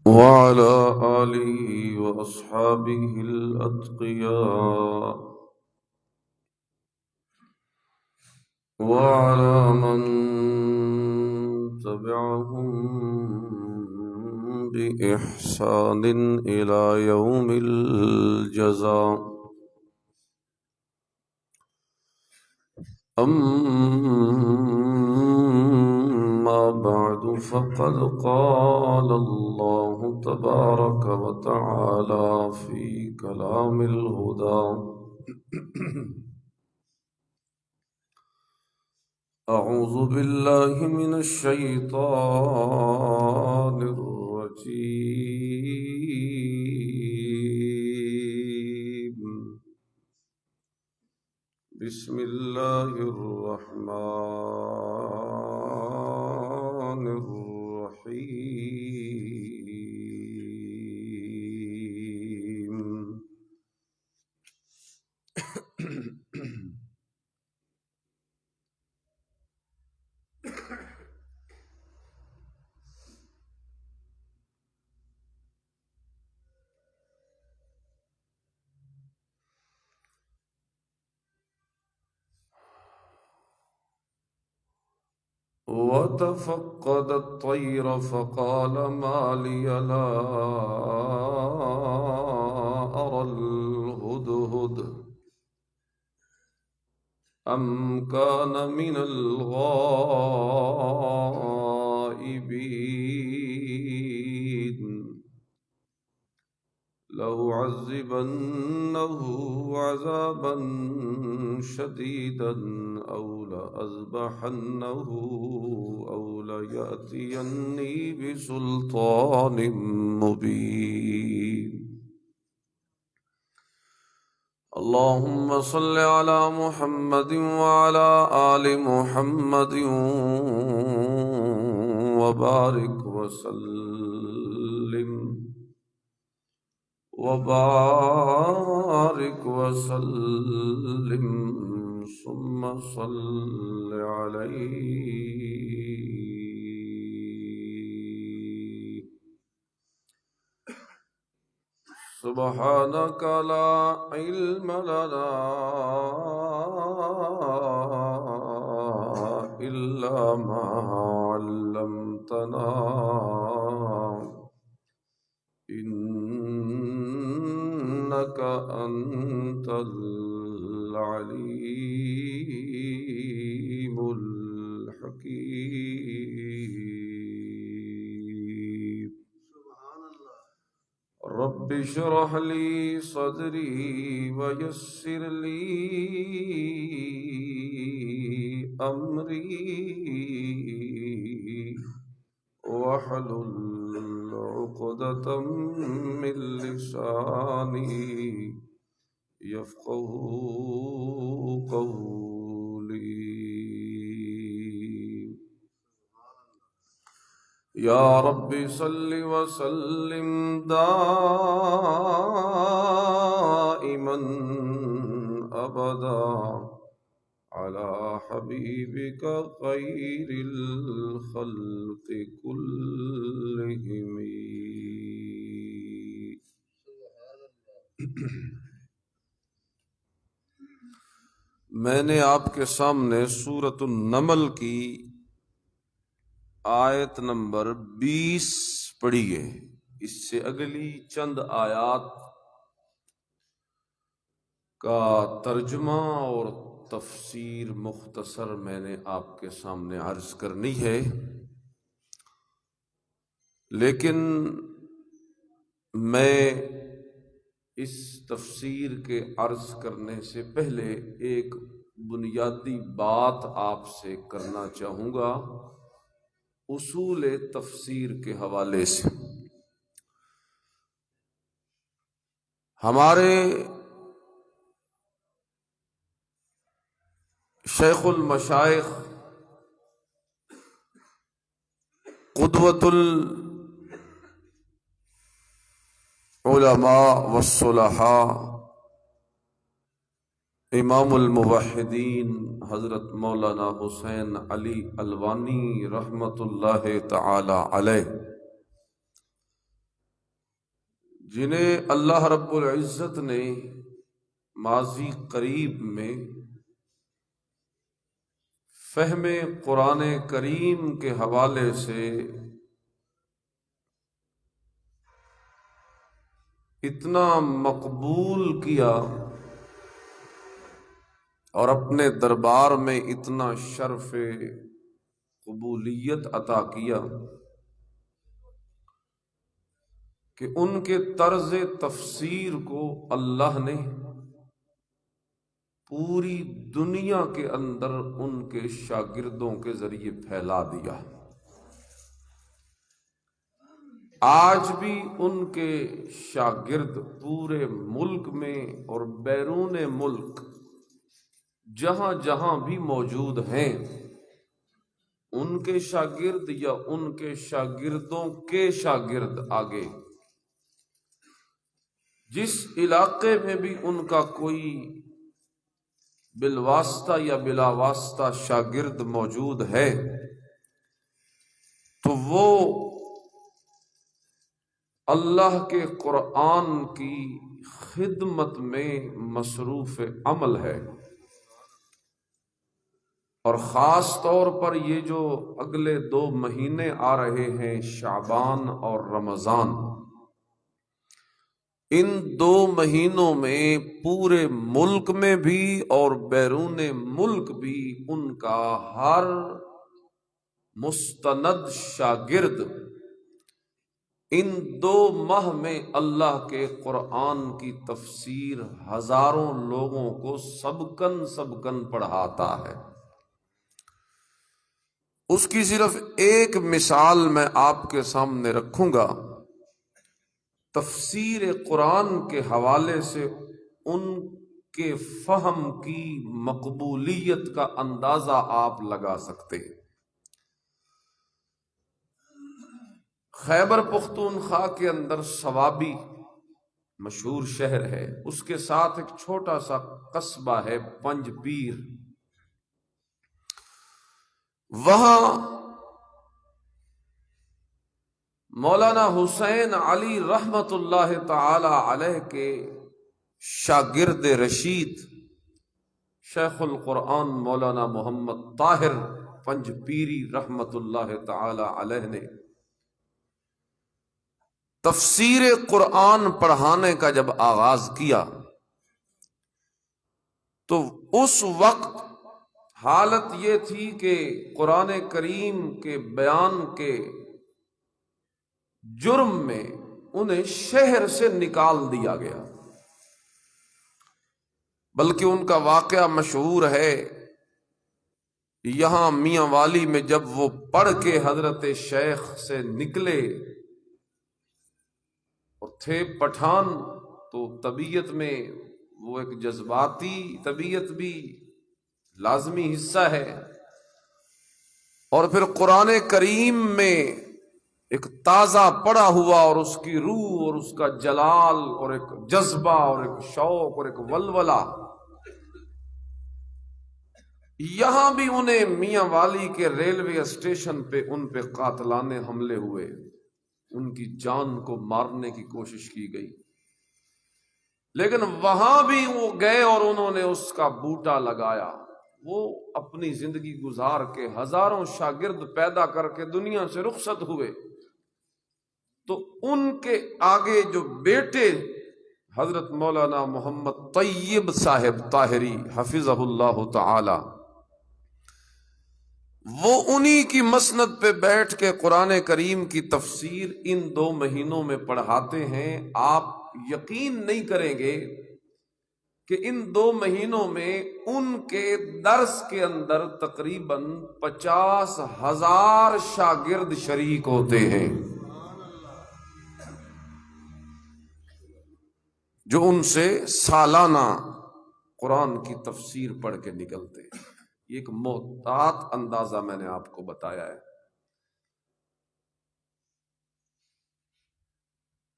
وعلى آله وأصحابه الأتقياء وعلى من تبعهم بإحسان إلى يوم الجزاء. أما بعد فقد قال الله تبارك وتعالى في كلام الهدى: أعوذ بالله من الشيطان الرجيم. بسم الله الرحمن الرحيم. وتفقد الطير فقال ما لي لا أرى الهدهد أم كان من الغائبين لأعذبنه عذابا شديدا أو لأذبحنه أو ليأتيني بسلطان مبين. اللهم صل على محمد وعلى آل محمد وبارك وسلم ثم صل عليه. سبحانك لا علم لنا إلا ما علمتنا إنك أنت العليم الحكيم. رب اشرح لي صدري ويسر لي أمري واحلل عقدة من لساني يفقه قولي. يا رب صل وسلم دائما أبدا على حبيبك خير الخلق كلهم. میں نے آپ کے سامنے سورۃ النمل کی آیت نمبر 20 پڑھی ہے. اس سے اگلی چند آیات کا ترجمہ اور تفسیر مختصر میں نے آپ کے سامنے عرض کرنی ہے، لیکن میں اس تفسیر کے عرض کرنے سے پہلے ایک بنیادی بات آپ سے کرنا چاہوں گا اصول تفسیر کے حوالے سے. ہمارے شیخ المشائخ قدوۃ العلماء والصلحاء امام الموحدین حضرت مولانا حسین علی الوانی رحمۃ اللہ تعالی علیہ جنہیں اللہ رب العزت نے ماضی قریب میں فہم قرآن کریم کے حوالے سے اتنا مقبول کیا اور اپنے دربار میں اتنا شرف قبولیت عطا کیا کہ ان کے طرز تفسیر کو اللہ نے پوری دنیا کے اندر ان کے شاگردوں کے ذریعے پھیلا دیا۔ آج بھی ان کے شاگرد پورے ملک میں اور بیرون ملک جہاں جہاں بھی موجود ہیں، ان کے شاگرد یا ان کے شاگردوں کے شاگرد آگے جس علاقے میں بھی ان کا کوئی بالواسطہ یا بلا واسطہ شاگرد موجود ہے تو وہ اللہ کے قرآن کی خدمت میں مصروف عمل ہے۔ اور خاص طور پر یہ جو اگلے 2 مہینے آ رہے ہیں، شعبان اور رمضان، ان 2 مہینوں میں پورے ملک میں بھی اور بیرون ملک بھی ان کا ہر مستند شاگرد ان 2 ماہ میں اللہ کے قرآن کی تفسیر ہزاروں لوگوں کو سبکن پڑھاتا ہے۔ اس کی صرف ایک مثال میں آپ کے سامنے رکھوں گا۔ تفسیر قرآن کے حوالے سے ان کے فہم کی مقبولیت کا اندازہ آپ لگا سکتے ہیں۔ خیبر پختونخوا کے اندر صوابی مشہور شہر ہے، اس کے ساتھ ایک چھوٹا سا قصبہ ہے پنج پیر۔ وہاں مولانا حسین علی رحمت اللہ تعالی علیہ کے شاگرد رشید شیخ القرآن مولانا محمد طاہر پنج پیری رحمت اللہ تعالی علیہ نے تفسیر قرآن پڑھانے کا جب آغاز کیا تو اس وقت حالت یہ تھی کہ قرآن کریم کے بیان کے جرم میں انہیں شہر سے نکال دیا گیا، بلکہ ان کا واقعہ مشہور ہے۔ یہاں میاں والی میں جب وہ پڑھ کے حضرت شیخ سے نکلے اور تھے پٹھان، تو طبیعت میں وہ ایک جذباتی طبیعت بھی لازمی حصہ ہے، اور پھر قرآن کریم میں ایک تازہ پڑا ہوا اور اس کی روح اور اس کا جلال اور ایک جذبہ اور ایک شوق اور ایک ولولہ، یہاں بھی انہیں میاں والی کے ریلوے اسٹیشن پہ ان پہ قاتلانہ حملے ہوئے، ان کی جان کو مارنے کی کوشش کی گئی، لیکن وہاں بھی وہ گئے اور انہوں نے اس کا بوٹا لگایا۔ وہ اپنی زندگی گزار کے ہزاروں شاگرد پیدا کر کے دنیا سے رخصت ہوئے، تو ان کے آگے جو بیٹے حضرت مولانا محمد طیب صاحب طاہری حفظہ اللہ تعالی، وہ انہی کی مسند پہ بیٹھ کے قرآن کریم کی تفسیر ان 2 مہینوں میں پڑھاتے ہیں۔ آپ یقین نہیں کریں گے کہ ان 2 مہینوں میں ان کے درس کے اندر تقریباً 50,000 شاگرد شریک ہوتے ہیں، جو ان سے سالانہ قرآن کی تفسیر پڑھ کے نکلتے ہیں۔ یہ ایک محتاط اندازہ میں نے آپ کو بتایا ہے۔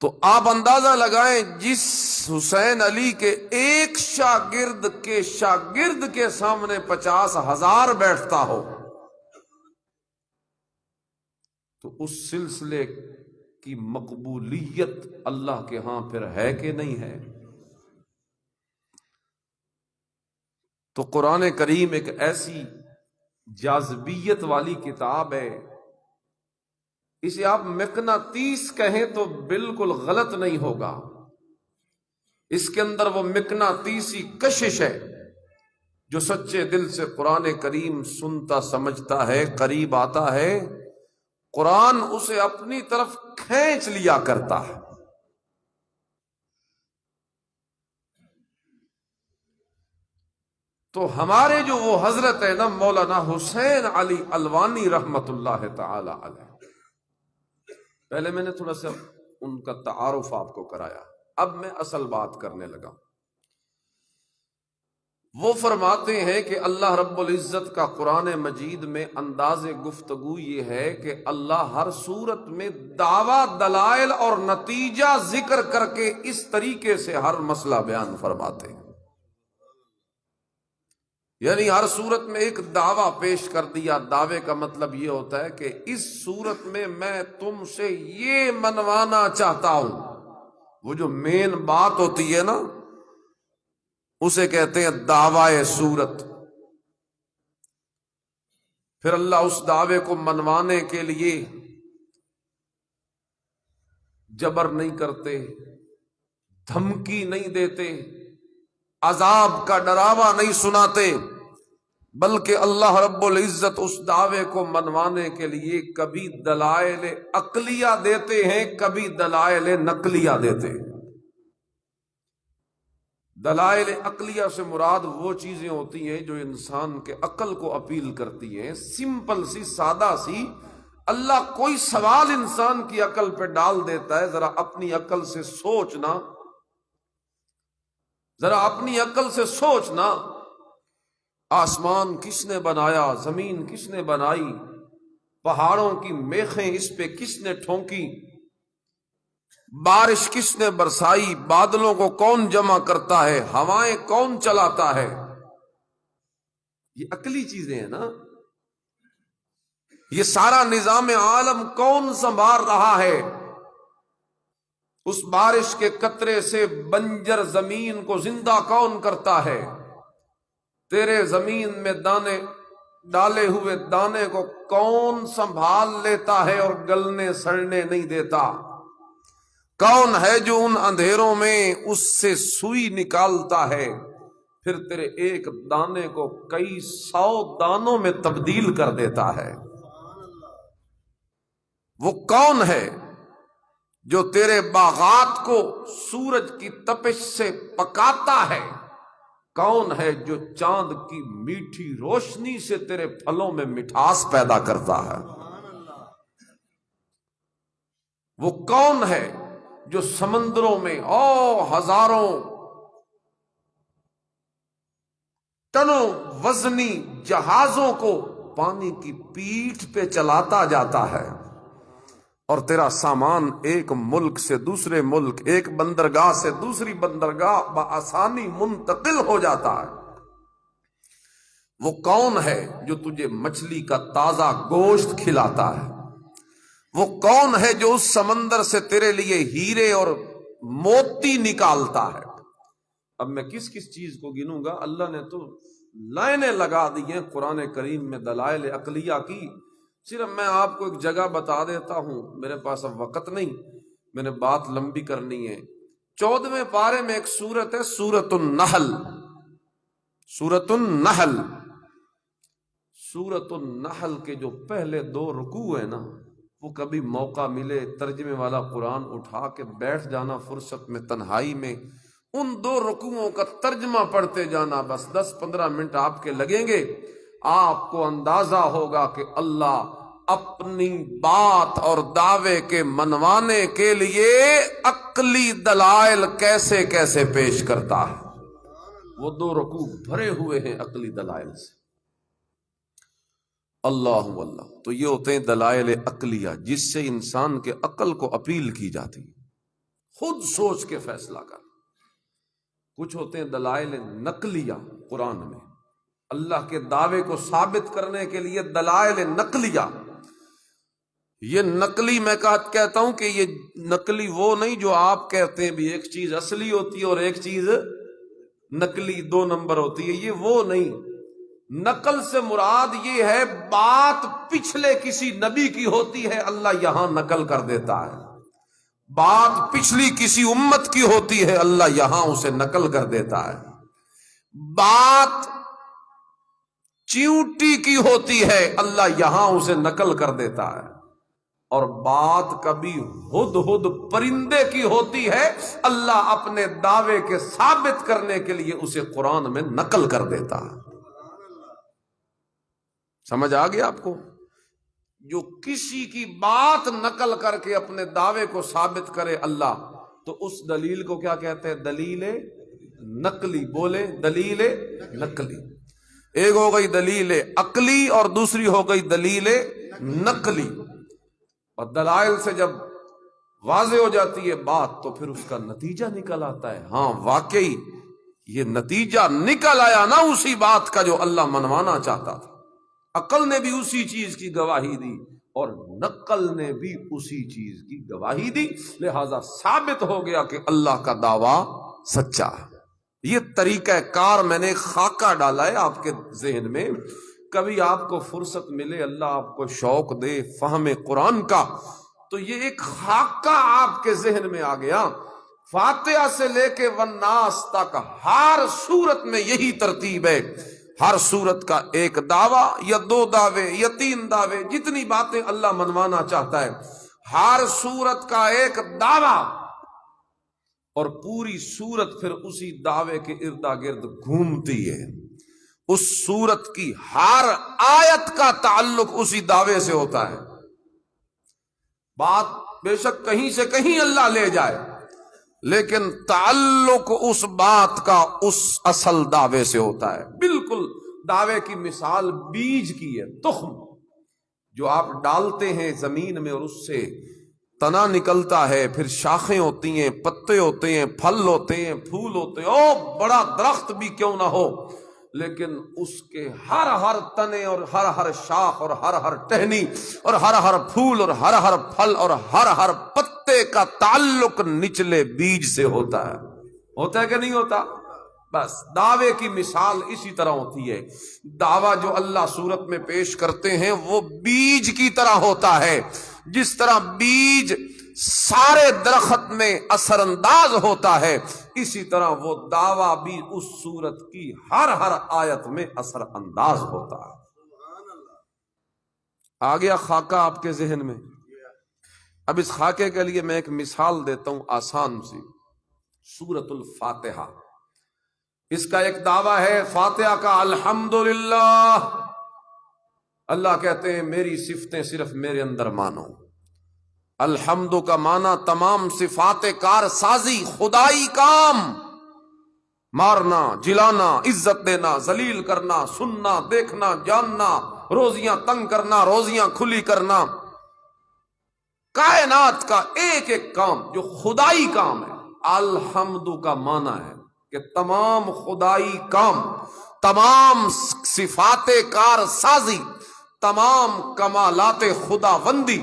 تو آپ اندازہ لگائیں، جس حسین علی کے ایک شاگرد کے سامنے 50,000 بیٹھتا ہو، تو اس سلسلے کی مقبولیت اللہ کے ہاں پھر ہے کہ نہیں ہے؟ تو قرآن کریم ایک ایسی جاذبیت والی کتاب ہے، اسے آپ مقناطیس کہیں تو بالکل غلط نہیں ہوگا۔ اس کے اندر وہ مقناطیسی کشش ہے، جو سچے دل سے قرآن کریم سنتا سمجھتا ہے، قریب آتا ہے، قرآن اسے اپنی طرف کھینچ لیا کرتا ہے۔ تو ہمارے جو وہ حضرت ہے نا مولانا حسین علی الوانی رحمت اللہ تعالی علیہ، پہلے میں نے تھوڑا سا ان کا تعارف آپ کو کرایا، اب میں اصل بات کرنے لگا۔ وہ فرماتے ہیں کہ اللہ رب العزت کا قرآن مجید میں انداز گفتگو یہ ہے کہ اللہ ہر صورت میں دعویٰ، دلائل اور نتیجہ ذکر کر کے اس طریقے سے ہر مسئلہ بیان فرماتے ہیں، یعنی ہر صورت میں ایک دعویٰ پیش کر دیا۔ دعوے کا مطلب یہ ہوتا ہے کہ اس صورت میں تم سے یہ منوانا چاہتا ہوں، وہ جو مین بات ہوتی ہے نا اسے کہتے ہیں دعوی صورت۔ پھر اللہ اس دعوے کو منوانے کے لیے جبر نہیں کرتے، دھمکی نہیں دیتے، عذاب کا ڈراوا نہیں سناتے، بلکہ اللہ رب العزت اس دعوے کو منوانے کے لیے کبھی دلائل عقلیہ دیتے ہیں، کبھی دلائل نقلیہ دیتے ہیں۔ دلائل عقلیہ سے مراد وہ چیزیں ہوتی ہیں جو انسان کے عقل کو اپیل کرتی ہیں، سمپل سی، سادہ سی۔ اللہ کوئی سوال انسان کی عقل پہ ڈال دیتا ہے، ذرا اپنی عقل سے سوچنا، ذرا اپنی عقل سے سوچنا، آسمان کس نے بنایا، زمین کس نے بنائی، پہاڑوں کی میخیں اس پہ کس نے ٹھونکی، بارش کس نے برسائی، بادلوں کو کون جمع کرتا ہے، ہوائیں کون چلاتا ہے، یہ عقلی چیزیں ہیں نا۔ یہ سارا نظام عالم کون سنبھال رہا ہے، اس بارش کے قطرے سے بنجر زمین کو زندہ کون کرتا ہے، تیرے زمین میں دانے ڈالے ہوئے دانے کو کون سنبھال لیتا ہے اور گلنے سڑنے نہیں دیتا، کون ہے جو ان اندھیروں میں اس سے سوئی نکالتا ہے، پھر تیرے ایک دانے کو کئی 100 دانوں میں تبدیل کر دیتا ہے، وہ کون ہے جو تیرے باغات کو سورج کی تپش سے پکاتا ہے، کون ہے جو چاند کی میٹھی روشنی سے تیرے پھلوں میں مٹھاس پیدا کرتا ہے، وہ کون ہے جو سمندروں میں ہزاروں ٹنوں وزنی جہازوں کو پانی کی پیٹھ پہ چلاتا جاتا ہے، اور تیرا سامان ایک ملک سے دوسرے ملک، ایک بندرگاہ سے دوسری بندرگاہ بآسانی منتقل ہو جاتا ہے، وہ کون ہے جو تجھے مچھلی کا تازہ گوشت کھلاتا ہے، وہ کون ہے جو اس سمندر سے تیرے لیے ہیرے اور موتی نکالتا ہے۔ اب میں کس کس چیز کو گنوں گا، اللہ نے تو لائنیں لگا دی ہیں قرآن کریم میں دلائل عقلیہ کی، صرف میں آپ کو ایک جگہ بتا دیتا ہوں، میرے پاس اب وقت نہیں، میں نے بات لمبی کرنی ہے۔ 14ویں پارے میں ایک سورت ہے، سورۃ النحل۔ سورۃ النحل، سورۃ النحل کے جو پہلے 2 رکوع ہیں نا، وہ کبھی موقع ملے ترجمے والا قرآن اٹھا کے بیٹھ جانا فرصت میں، تنہائی میں، ان 2 رکوعوں کا ترجمہ پڑھتے جانا، بس 10-15 منٹ آپ کے لگیں گے، آپ کو اندازہ ہوگا کہ اللہ اپنی بات اور دعوے کے منوانے کے لیے عقلی دلائل کیسے کیسے پیش کرتا ہے۔ وہ 2 رکوع بھرے ہوئے ہیں عقلی دلائل سے۔ اللہ اللہ، تو یہ ہوتے ہیں دلائل عقلیہ، جس سے انسان کے عقل کو اپیل کی جاتی، خود سوچ کے فیصلہ کر۔ کچھ ہوتے ہیں دلائل نقلیہ، قرآن میں اللہ کے دعوے کو ثابت کرنے کے لیے دلائل نقلیہ، یہ نقلی میں کہتا ہوں کہ یہ نقلی وہ نہیں جو آپ کہتے ہیں بھی ایک چیز اصلی ہوتی ہے اور ایک چیز نقلی 2 نمبر ہوتی ہے، یہ وہ نہیں۔ نقل سے مراد یہ ہے بات پچھلے کسی نبی کی ہوتی ہے، اللہ یہاں نقل کر دیتا ہے۔ بات پچھلی کسی امت کی ہوتی ہے، اللہ یہاں اسے نقل کر دیتا ہے۔ بات چیونٹی کی ہوتی ہے، اللہ یہاں اسے نقل کر دیتا ہے۔ اور بات کبھی ہدہد پرندے کی ہوتی ہے، اللہ اپنے دعوے کے ثابت کرنے کے لیے اسے قرآن میں نقل کر دیتا ہے۔ سمجھ آ گیا آپ کو؟ جو کسی کی بات نقل کر کے اپنے دعوے کو ثابت کرے اللہ، تو اس دلیل کو کیا کہتے ہیں؟ دلیل نقلی۔ بولے دلیل نقلی۔ ایک ہو گئی دلیل عقلی اور دوسری ہو گئی دلیل نقلی۔ اور دلائل سے جب واضح ہو جاتی ہے بات تو پھر اس کا نتیجہ نکل آتا ہے۔ ہاں واقعی یہ نتیجہ نکل آیا نا اسی بات کا جو اللہ منوانا چاہتا تھا۔ عقل نے بھی اسی چیز کی گواہی دی اور نقل نے بھی اسی چیز کی گواہی دی، لہذا ثابت ہو گیا کہ اللہ کا دعویٰ سچا ہے۔ یہ طریقہ کار میں نے خاکہ ڈالا ہے آپ کے ذہن میں۔ کبھی آپ کو فرصت ملے، اللہ آپ کو شوق دے فہم قرآن کا، تو یہ ایک خاکہ آپ کے ذہن میں آ گیا۔ فاتحہ سے لے کے والناس تک ہر صورت میں یہی ترتیب ہے۔ ہر صورت کا ایک دعویٰ یا 2 دعوے یا 3 دعوے، جتنی باتیں اللہ منوانا چاہتا ہے، ہر صورت کا ایک دعویٰ، اور پوری صورت پھر اسی دعوے کے اردا گرد گھومتی ہے۔ اس صورت کی ہر آیت کا تعلق اسی دعوے سے ہوتا ہے۔ بات بے شک کہیں سے کہیں اللہ لے جائے، لیکن تعلق اس بات کا اس اصل دعوے سے ہوتا ہے۔ بالکل دعوے کی مثال بیج کی ہے، تخم جو آپ ڈالتے ہیں زمین میں اور اس سے تنا نکلتا ہے، پھر شاخیں ہوتی ہیں، پتے ہوتے ہیں، پھل ہوتے ہیں، پھول ہوتے ہیں، او بڑا درخت بھی کیوں نہ ہو، لیکن اس کے ہر تنے اور ہر شاخ اور ہر ٹہنی اور ہر پھول اور ہر پھل اور ہر پتے کا تعلق نچلے بیج سے ہوتا ہے کہ نہیں ہوتا؟ بس دعوے کی مثال اسی طرح ہوتی ہے۔ دعویٰ جو اللہ صورت میں پیش کرتے ہیں وہ بیج کی طرح ہوتا ہے۔ جس طرح بیج سارے درخت میں اثر انداز ہوتا ہے، اسی طرح وہ دعویٰ بھی اس صورت کی ہر آیت میں اثر انداز ہوتا ہے۔ آ گیا خاکہ آپ کے ذہن میں؟ اب اس خاکے کے لیے میں ایک مثال دیتا ہوں آسان سی۔ سورۃ الفاتحہ، اس کا ایک دعویٰ ہے فاتحہ کا، الحمدللہ۔ اللہ کہتے ہیں میری صفتیں صرف میرے اندر مانو۔ الحمد کا معنی تمام صفات کار سازی، خدائی کام، مارنا، جلانا، عزت دینا، ذلیل کرنا، سننا، دیکھنا، جاننا، روزیاں تنگ کرنا، روزیاں کھلی کرنا، کائنات کا ایک ایک کام جو خدائی کام ہے، الحمد کا معنی ہے کہ تمام خدائی کام، تمام صفات کار سازی، تمام کمالات خداوندی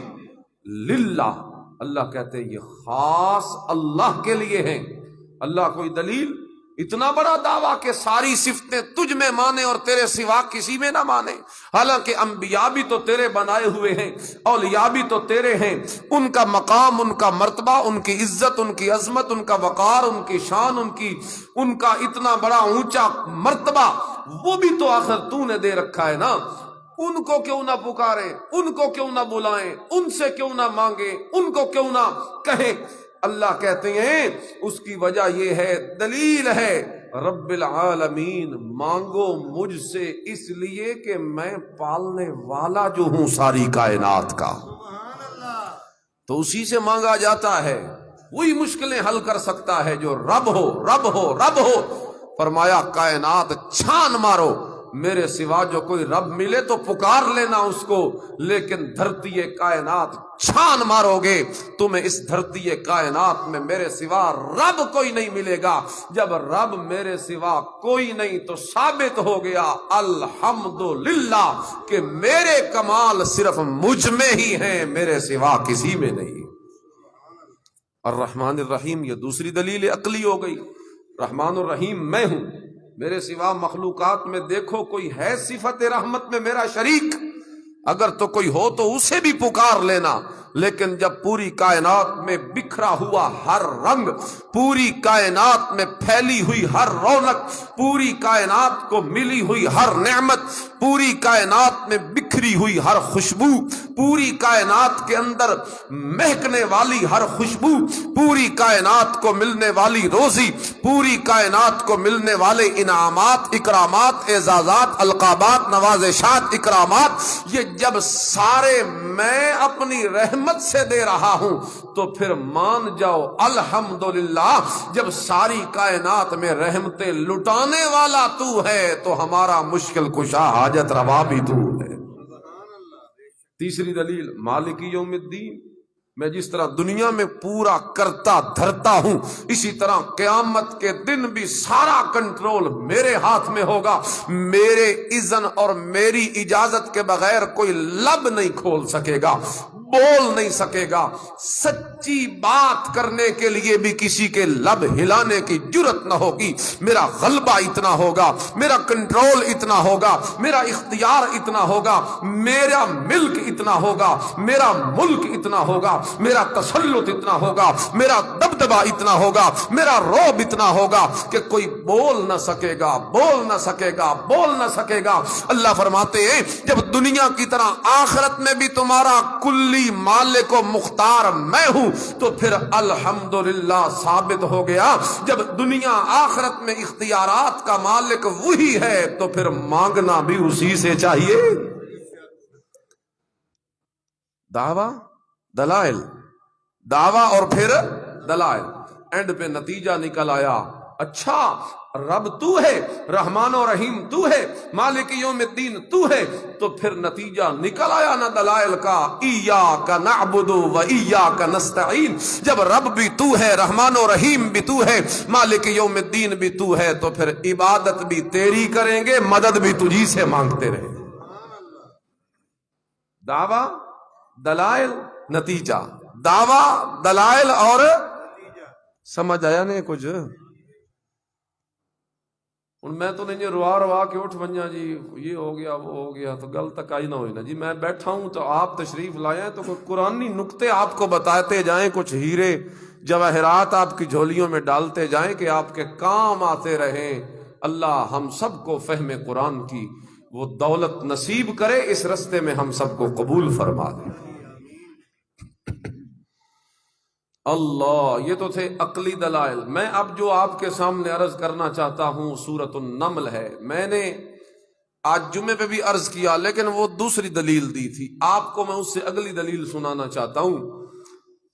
للہ، اللہ کہتے ہیں یہ خاص اللہ کے لیے ہیں۔ اللہ کوئی دلیل، اتنا بڑا دعویٰ کہ ساری صفتیں تجھ میں مانے اور تیرے سوا کسی میں نہ مانے، حالانکہ انبیاء بھی تو تیرے بنائے ہوئے ہیں، اولیاء بھی تو تیرے ہیں، ان کا مقام، ان کا مرتبہ، ان کی عزت، ان کی عظمت، ان کا وقار، ان کی شان، ان کا اتنا بڑا اونچا مرتبہ، وہ بھی تو آخر تو نے دے رکھا ہے نا۔ ان کو کیوں نہ پکاریں، ان کو کیوں نہ بلائیں، ان سے کیوں نہ مانگیں، ان کو کیوں نہ کہیں؟ اللہ کہتے ہیں اس کی وجہ یہ ہے، دلیل ہے، رب العالمین، مانگو مجھ سے اس لیے کہ میں پالنے والا جو ہوں ساری کائنات کا، تو اسی سے مانگا جاتا ہے۔ وہی مشکلیں حل کر سکتا ہے جو رب ہو۔ فرمایا کائنات چھان مارو، میرے سوا جو کوئی رب ملے تو پکار لینا اس کو، لیکن دھرتی کائنات چھان مارو گے تمہیں اس دھرتی کائنات میں میرے سوا رب کوئی نہیں ملے گا۔ جب رب میرے سوا کوئی نہیں تو ثابت ہو گیا الحمدللہ کہ میرے کمال صرف مجھ میں ہی ہیں، میرے سوا کسی میں نہیں۔ الرحمن الرحیم یہ دوسری دلیل عقلی ہو گئی۔ رحمان الرحیم میں ہوں، میرے سوا مخلوقات میں دیکھو کوئی ہے صفت رحمت میں میرا شریک؟ اگر تو کوئی ہو تو اسے بھی پکار لینا، لیکن جب پوری کائنات میں بکھرا ہوا ہر رنگ، پوری کائنات میں پھیلی ہوئی ہر رونق، پوری کائنات کو ملی ہوئی ہر نعمت، پوری کائنات میں بکھری ہوئی ہر خوشبو، پوری کائنات کے اندر مہکنے والی ہر خوشبو، پوری کائنات کو ملنے والی روزی، پوری کائنات کو ملنے والے انعامات، اکرامات، اعزازات، القابات، نوازشات، اکرامات، یہ جب سارے میں اپنی رحمت سے دے رہا ہوں تو پھر مان جاؤ الحمدللہ، جب ساری کائنات میں رحمتیں لٹانے والا تو ہے تو ہمارا مشکل کشا حاجت روا بھی تو ہے۔ تیسری دلیل مالک یوم الدین، میں جس طرح دنیا میں پورا کرتا دھرتا ہوں، اسی طرح قیامت کے دن بھی سارا کنٹرول میرے ہاتھ میں ہوگا۔ میرے اذن اور میری اجازت کے بغیر کوئی لب نہیں کھول سکے گا، بول نہیں سکے گا، سچی بات کرنے کے لیے بھی کسی کے لب ہلانے کی جرت نہ ہوگی۔ میرا غلبہ اتنا ہوگا، میرا کنٹرول اتنا ہوگا، میرا اختیار اتنا ہوگا، میرا ملک اتنا ہوگا، میرا ملک اتنا ہوگا، میرا تسلط اتنا ہوگا، میرا دبدبہ اتنا ہوگا، میرا رعب اتنا ہوگا کہ کوئی بول نہ سکے گا، بول نہ سکے گا، بول نہ سکے گا۔ اللہ فرماتے ہیں جب دنیا کی طرح آخرت میں بھی تمہارا کلی مالک و مختار میں ہوں تو پھر الحمدللہ ثابت ہو گیا۔ جب دنیا آخرت میں اختیارات کا مالک وہی ہے تو پھر مانگنا بھی اسی سے چاہیے۔ دعویٰ دلائل، دعویٰ اور پھر دلائل، اینڈ پہ نتیجہ نکل آیا اچھا رب تو ہے، رحمان و رحیم تو ہے، مالک یوم الدین تو ہے، تو پھر نتیجہ نکل آیا نا دلائل کا، ایاک نعبد و ایاک نستعین۔ جب رب بھی تو ہے، رحمان و رحیم بھی تو ہے، مالک یوم الدین بھی تو ہے، تو پھر عبادت بھی تیری کریں گے، مدد بھی تجھی سے مانگتے رہیں گے۔ دعویٰ دلائل نتیجہ، دعویٰ دلائل اور سمجھ آیا نہیں کچھ؟ میں تو نہیں روا روا کے اٹھ بنیا جی یہ ہو گیا وہ ہو گیا تو گل تک آئی نہ ہوئی نا جی۔ میں بیٹھا ہوں تو آپ تشریف لائے ہیں تو کوئی قرآنی نکتے آپ کو بتاتے جائیں، کچھ ہیرے جواہرات آپ کی جھولیوں میں ڈالتے جائیں کہ آپ کے کام آتے رہیں۔ اللہ ہم سب کو فہم قرآن کی وہ دولت نصیب کرے، اس رستے میں ہم سب کو قبول فرما دے۔ اللہ، یہ تو تھے عقلی دلائل۔ میں اب جو آپ کے سامنے عرض کرنا چاہتا ہوں سورۃ النمل ہے۔ میں نے آج جمعے پہ بھی عرض کیا لیکن وہ دوسری دلیل دی تھی، آپ کو میں اس سے اگلی دلیل سنانا چاہتا ہوں۔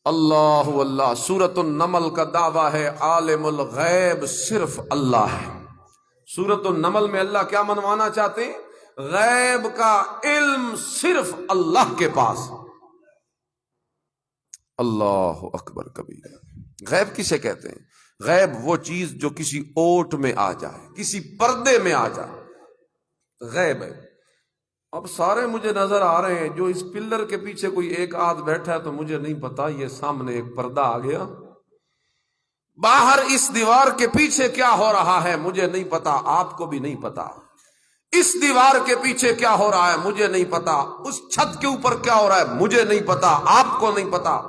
اللہ اللہ، سورۃ النمل کا دعویٰ ہے عالم الغیب صرف اللہ ہے۔ سورۃ النمل میں اللہ کیا منوانا چاہتے ہیں؟ غیب کا علم صرف اللہ کے پاس۔ اللہ اکبر کبیر۔ غیب کسے کہتے ہیں؟ غیب وہ چیز جو کسی اوٹ میں آ جائے، کسی پردے میں آ جائے، غیب ہے۔ اب سارے مجھے نظر آ رہے ہیں، جو اس پلر کے پیچھے کوئی ایک آدھ بیٹھا ہے تو مجھے نہیں پتا یہ سامنے ایک پردہ آ گیا، باہر اس دیوار کے پیچھے کیا ہو رہا ہے مجھے نہیں پتا، آپ کو بھی نہیں پتا۔ اس دیوار کے پیچھے کیا ہو رہا ہے مجھے نہیں پتا، اس چھت کے اوپر کیا ہو رہا ہے مجھے نہیں پتا، آپ کو نہیں پتا۔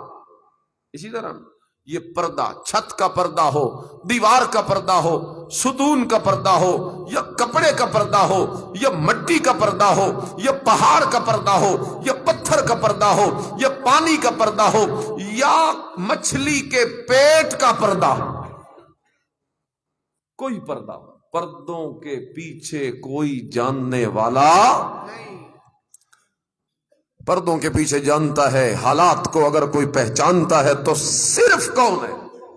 اسی طرح یہ پردہ، چھت کا پردہ ہو، دیوار کا پردہ ہو، ستون کا پردہ ہو، یا کپڑے کا پردہ ہو، یا مٹی کا پردہ ہو، یا پہاڑ کا پردہ ہو، یا پتھر کا پردہ ہو، یا پانی کا پردہ ہو، یا مچھلی کے پیٹ کا پردہ ہو، کوئی پردہ ہو، پردوں کے پیچھے کوئی جاننے والا نہیں۔ پردوں کے پیچھے جانتا ہے، حالات کو اگر کوئی پہچانتا ہے تو صرف کون ہے؟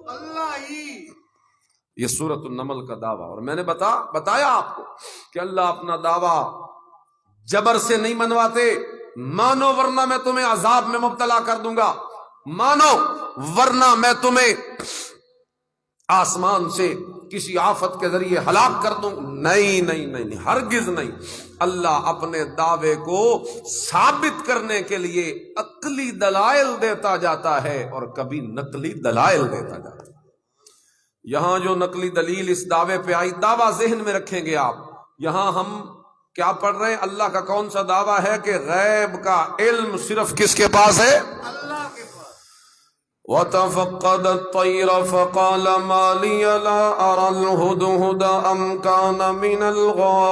اللہ ہی۔ یہ سورۃ النمل کا دعویٰ. اور میں نے بتایا آپ کو کہ اللہ اپنا دعویٰ جبر سے نہیں منواتے. مانو ورنہ میں تمہیں عذاب میں مبتلا کر دوں گا، مانو ورنہ میں تمہیں آسمان سے کسی آفت کے ذریعے ہلاک کر دوں. نہیں، ہرگز نہیں. اللہ اپنے دعوے کو ثابت کرنے کے لیے عقلی دلائل دیتا جاتا ہے اور کبھی نقلی دلائل دیتا جاتا ہے. یہاں جو نقلی دلیل اس دعوے پہ آئی، دعویٰ ذہن میں رکھیں گے آپ. یہاں ہم کیا پڑھ رہے ہیں؟ اللہ کا کون سا دعویٰ ہے کہ غیب کا علم صرف کس کے پاس ہے؟ اللہ کے پاس. وَتَفَقَّدَ الطَّيْرَ فَقَالَ مَا لِيَ لَا أَرَى الْهُدْهُدَ أَمْ كَانَ مِنَ الْغَائِبِينَ.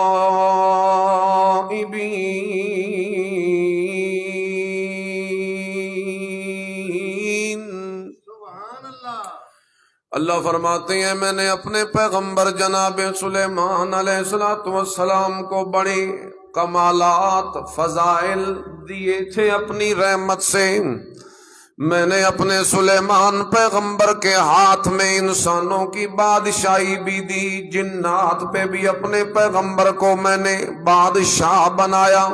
اللہ فرماتے ہیں میں نے اپنے پیغمبر جناب سلیمان علیہ السلام کو بڑے کمالات فضائل دیے تھے اپنی رحمت سے. میں نے اپنے سلیمان پیغمبر کے ہاتھ میں انسانوں کی بادشاہی بھی دی، جنات پہ بھی اپنے پیغمبر کو میں نے بادشاہ بنایا.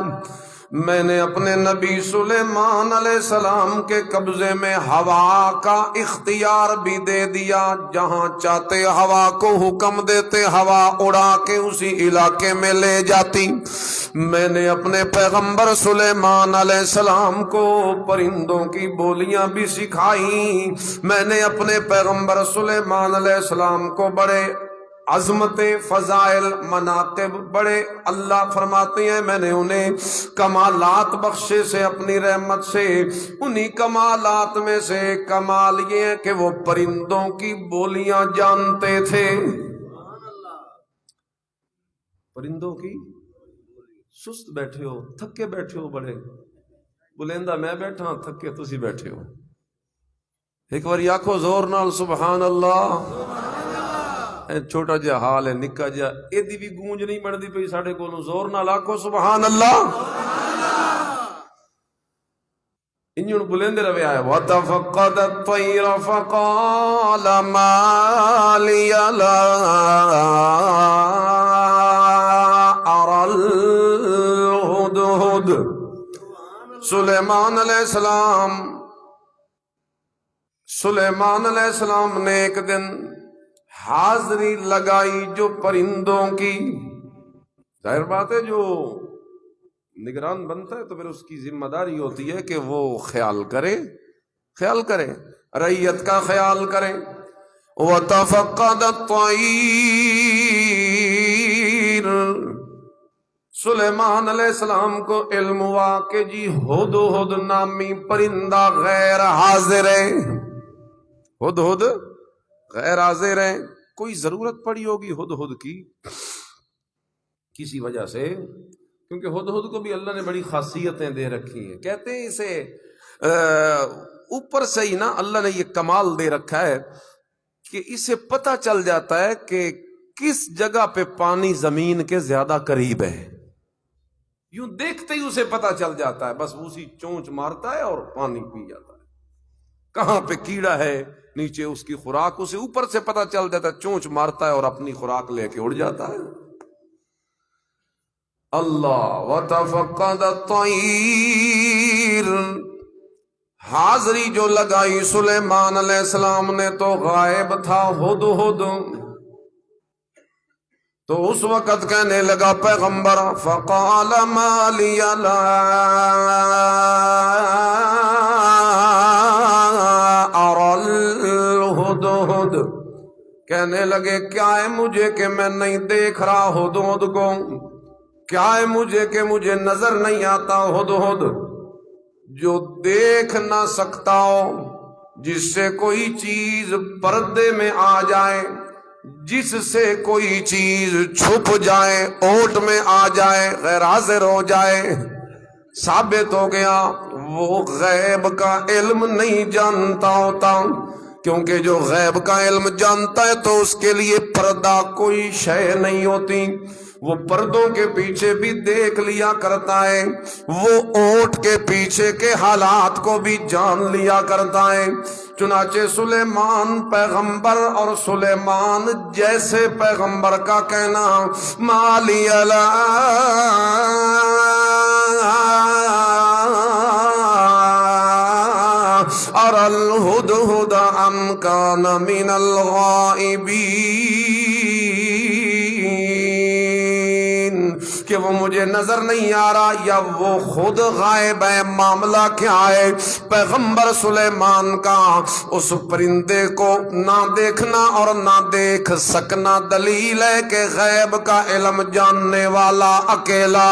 میں نے اپنے نبی سلیمان علیہ السلام کے قبضے میں ہوا کا اختیار بھی دے دیا. جہاں چاہتے ہوا کو حکم دیتے، ہوا اڑا کے اسی علاقے میں لے جاتی. میں نے اپنے پیغمبر سلیمان علیہ السلام کو پرندوں کی بولیاں بھی سکھائی. میں نے اپنے پیغمبر سلیمان علیہ السلام کو بڑے عظمت فضائل مناقب بڑے اللہ فرماتے ہیں میں نے انہیں کمالات بخشے سے اپنی رحمت سے. انہی کمالات میں سے کمال یہ ہے کہ وہ پرندوں کی بولیاں جانتے تھے. پرندوں کی سست بیٹھے ہو، تھکے بیٹھے ہو، بڑے بلندہ میں بیٹھا تھکے تسی بیٹھے ہو. ایک بار آکھو زور نال سبحان اللہ. چھوٹا جہا حال ہے، نکا جہا ایدی بھی گونج نہیں بنتی پئی ساڈے کولوں. زور نال آکھو سبحان اللہ. انجن بلندے روے آئے. وَتَفَقَّدَ الطَّيْرَ فَقَالَ مَا لِيَ لَا أَرَى الْهُدْهُدَ. سلیمان علیہ السلام نے ایک دن حاضری لگائی جو پرندوں کی. ظاہر بات ہے جو نگران بنتا ہے تو پھر اس کی ذمہ داری ہوتی ہے کہ وہ خیال کرے رعیت کا خیال کرے. وَتَفَقَّدَ الطَّيْرَ. سلیمان علیہ السلام کو علم ہوا کہ جی ہدہد نامی پرندہ غیر حاضر ہے. ہدہد غیر حاضر ہے. کوئی ضرورت پڑی ہوگی ہدہد کی کسی وجہ سے، کیونکہ ہدہد کو بھی اللہ نے بڑی خاصیتیں دے رکھی ہیں. کہتے ہیں اسے اوپر سے ہی نا اللہ نے یہ کمال دے رکھا ہے کہ اسے پتہ چل جاتا ہے کہ کس جگہ پہ پانی زمین کے زیادہ قریب ہے. یوں دیکھتے ہی اسے پتہ چل جاتا ہے، بس اسی چونچ مارتا ہے اور پانی پی جاتا ہے. کہاں پہ کیڑا ہے نیچے اس کی خوراک اسے اوپر سے پتہ چل جاتا ہے، چونچ مارتا ہے اور اپنی خوراک لے کے اڑ جاتا ہے. اللہ. وَتَفَقَّدَ الطَّيْرَ. حاضری جو لگائی سلیمان علیہ السلام نے تو غائب تھا ہدہد. تو اس وقت کہنے لگا پیغمبر فَقَالَ مَا لِيَ لَا أَرَى الْهُدْهُدَ. کہنے لگے کیا ہے مجھے کہ میں نہیں دیکھ رہا ہدہد کو، کیا ہے مجھے کہ مجھے نظر نہیں آتا ہدہد. جو دیکھ نہ سکتا ہو، جس سے کوئی چیز پردے میں آ جائے، جس سے کوئی چیز چھپ جائے، اوٹ میں آ جائے، غیر حاضر ہو جائے، ثابت ہو گیا وہ غیب کا علم نہیں جانتا ہوتا. کیونکہ جو غیب کا علم جانتا ہے تو اس کے لیے پردہ کوئی شے نہیں ہوتی. وہ پردوں کے پیچھے بھی دیکھ لیا کرتا ہے، وہ اونٹ کے پیچھے کے حالات کو بھی جان لیا کرتا ہے۔ چنانچہ سلیمان پیغمبر اور سلیمان جیسے پیغمبر کا کہنا مالی اور الہدہد ام کان من الغائبین، کہ وہ مجھے نظر نہیں آ رہا یا وہ خود غائب ہے، معاملہ کیا ہے؟ پیغمبر سلیمان کا اس پرندے کو نہ دیکھنا اور نہ دیکھ سکنا دلیل ہے کہ غیب کا علم جاننے والا اکیلا۔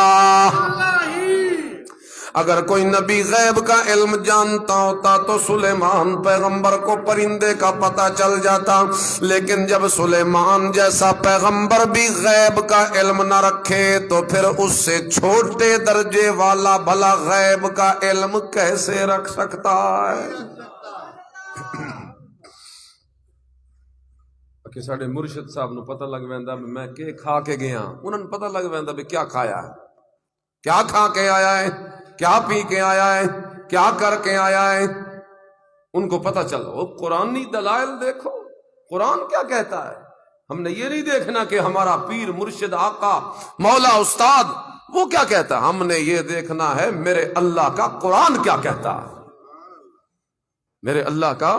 اگر کوئی نبی غیب کا علم جانتا ہوتا تو سلیمان پیغمبر کو پرندے کا پتہ چل جاتا، لیکن جب سلیمان جیسا پیغمبر بھی غیب کا علم نہ رکھے تو پھر اس سے چھوٹے درجے والا بھلا غیب کا علم کیسے رکھ سکتا ہے؟ کہ ساڑے مرشد صاحب نو پتہ لگ ویندا بھی میں کہ کھا کے گیا، انہوں نے پتہ لگ ویندا بھی کیا کھایا ہے، کیا کھا کے آیا ہے، کیا پی کے آیا ہے، کیا کر کے آیا ہے، ان کو پتہ چلا۔ وہ قرآنی دلائل دیکھو، قرآن کیا کہتا ہے۔ ہم نے یہ نہیں دیکھنا کہ ہمارا پیر مرشد آقا مولا استاد وہ کیا کہتا ہے، ہم نے یہ دیکھنا ہے میرے اللہ کا قرآن کیا کہتا ہے۔ میرے اللہ کا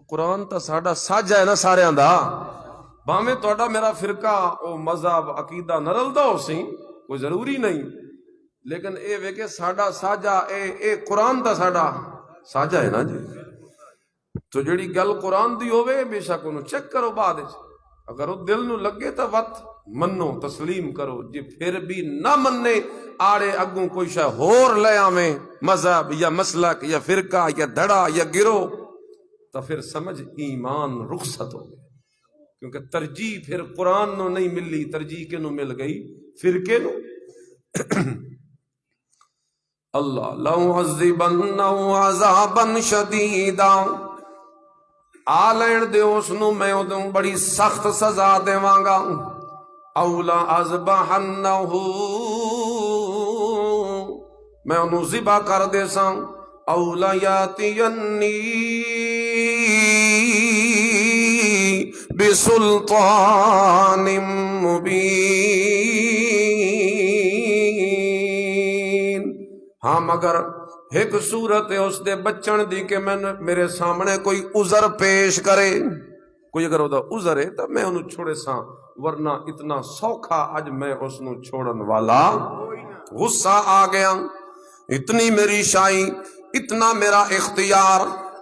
قرآن تا ساڈا ساجا ہے نا ساریاں دا، بھاویں تہاڈا میرا فرقہ او مذہب عقیدہ نہ رلدا ہو سی، کوئی ضروری نہیں، لیکن اے وے کہ ساڈا ساجا اے قرآن دا ساڈا ساجا ہے نا جی۔ تو جڑی گل قرآن دی ہوئے بے شک انہوں چیک کرو بعد وچ، اگر وہ دل نو لگے تو وقت منو تسلیم کرو، جی پھر بھی نہ مننے آڑے اگوں کوئی شے ہور لے آویں مذہب یا مسلک یا فرقہ یا دھڑا یا گروہ، تو پھر سمجھ ایمان رخصت ہو گیا، کیونکہ ترجیح پھر قرآن نو نہیں ملی، ترجیح کے نو مل گئی فرقے نو۔ اللہ لَعُعَذِّبَنَّهُ عَذَابًا شَدِيدًا، آ لین دے اس نو میں ادوں بڑی سخت سزا دیواں گا، اَوْ لَأَذْبَحَنَّهُ میں انہوں ذبح کر دے ساں، اَوْ لَيَأْتِيَنِّي بِسُلْطَانٍ مُبِينٍ۔ ہاں مگر ایک صورت ہے اس دے بچن دی کہ میں میرے سامنے کوئی عذر پیش کرے، کوئی اگر وہ عذر ہے تو میں انہوں چھوڑے ساں، ورنہ اتنا سوکھا اج میں اس نو چھوڑن والا۔ غصہ آ گیا، اتنی میری شائی، اتنا میرا اختیار،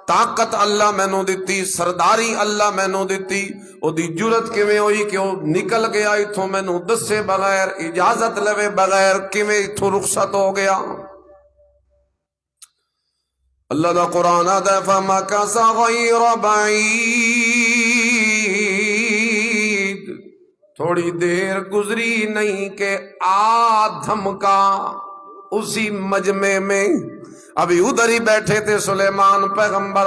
طاقت اللہ میں نو دیتی، سرداری اللہ میں نو دیتی، او دی جرت کیویں ہوئی کہ وہ نکل گیا اتھوں میں نو دسے بغیر، اجازت لوے بغیر کیویں اتھوں رخصت ہو گیا۔ اللہ دا قرآن آدھے فَمَكَثَ غَيْرَ بَعِيدٍ، تھوڑی دیر گزری نہیں کہ آ دھمکا اسی مجمع میں، ابھی ادھر ہی بیٹھے تھے سلیمان پیغمبر،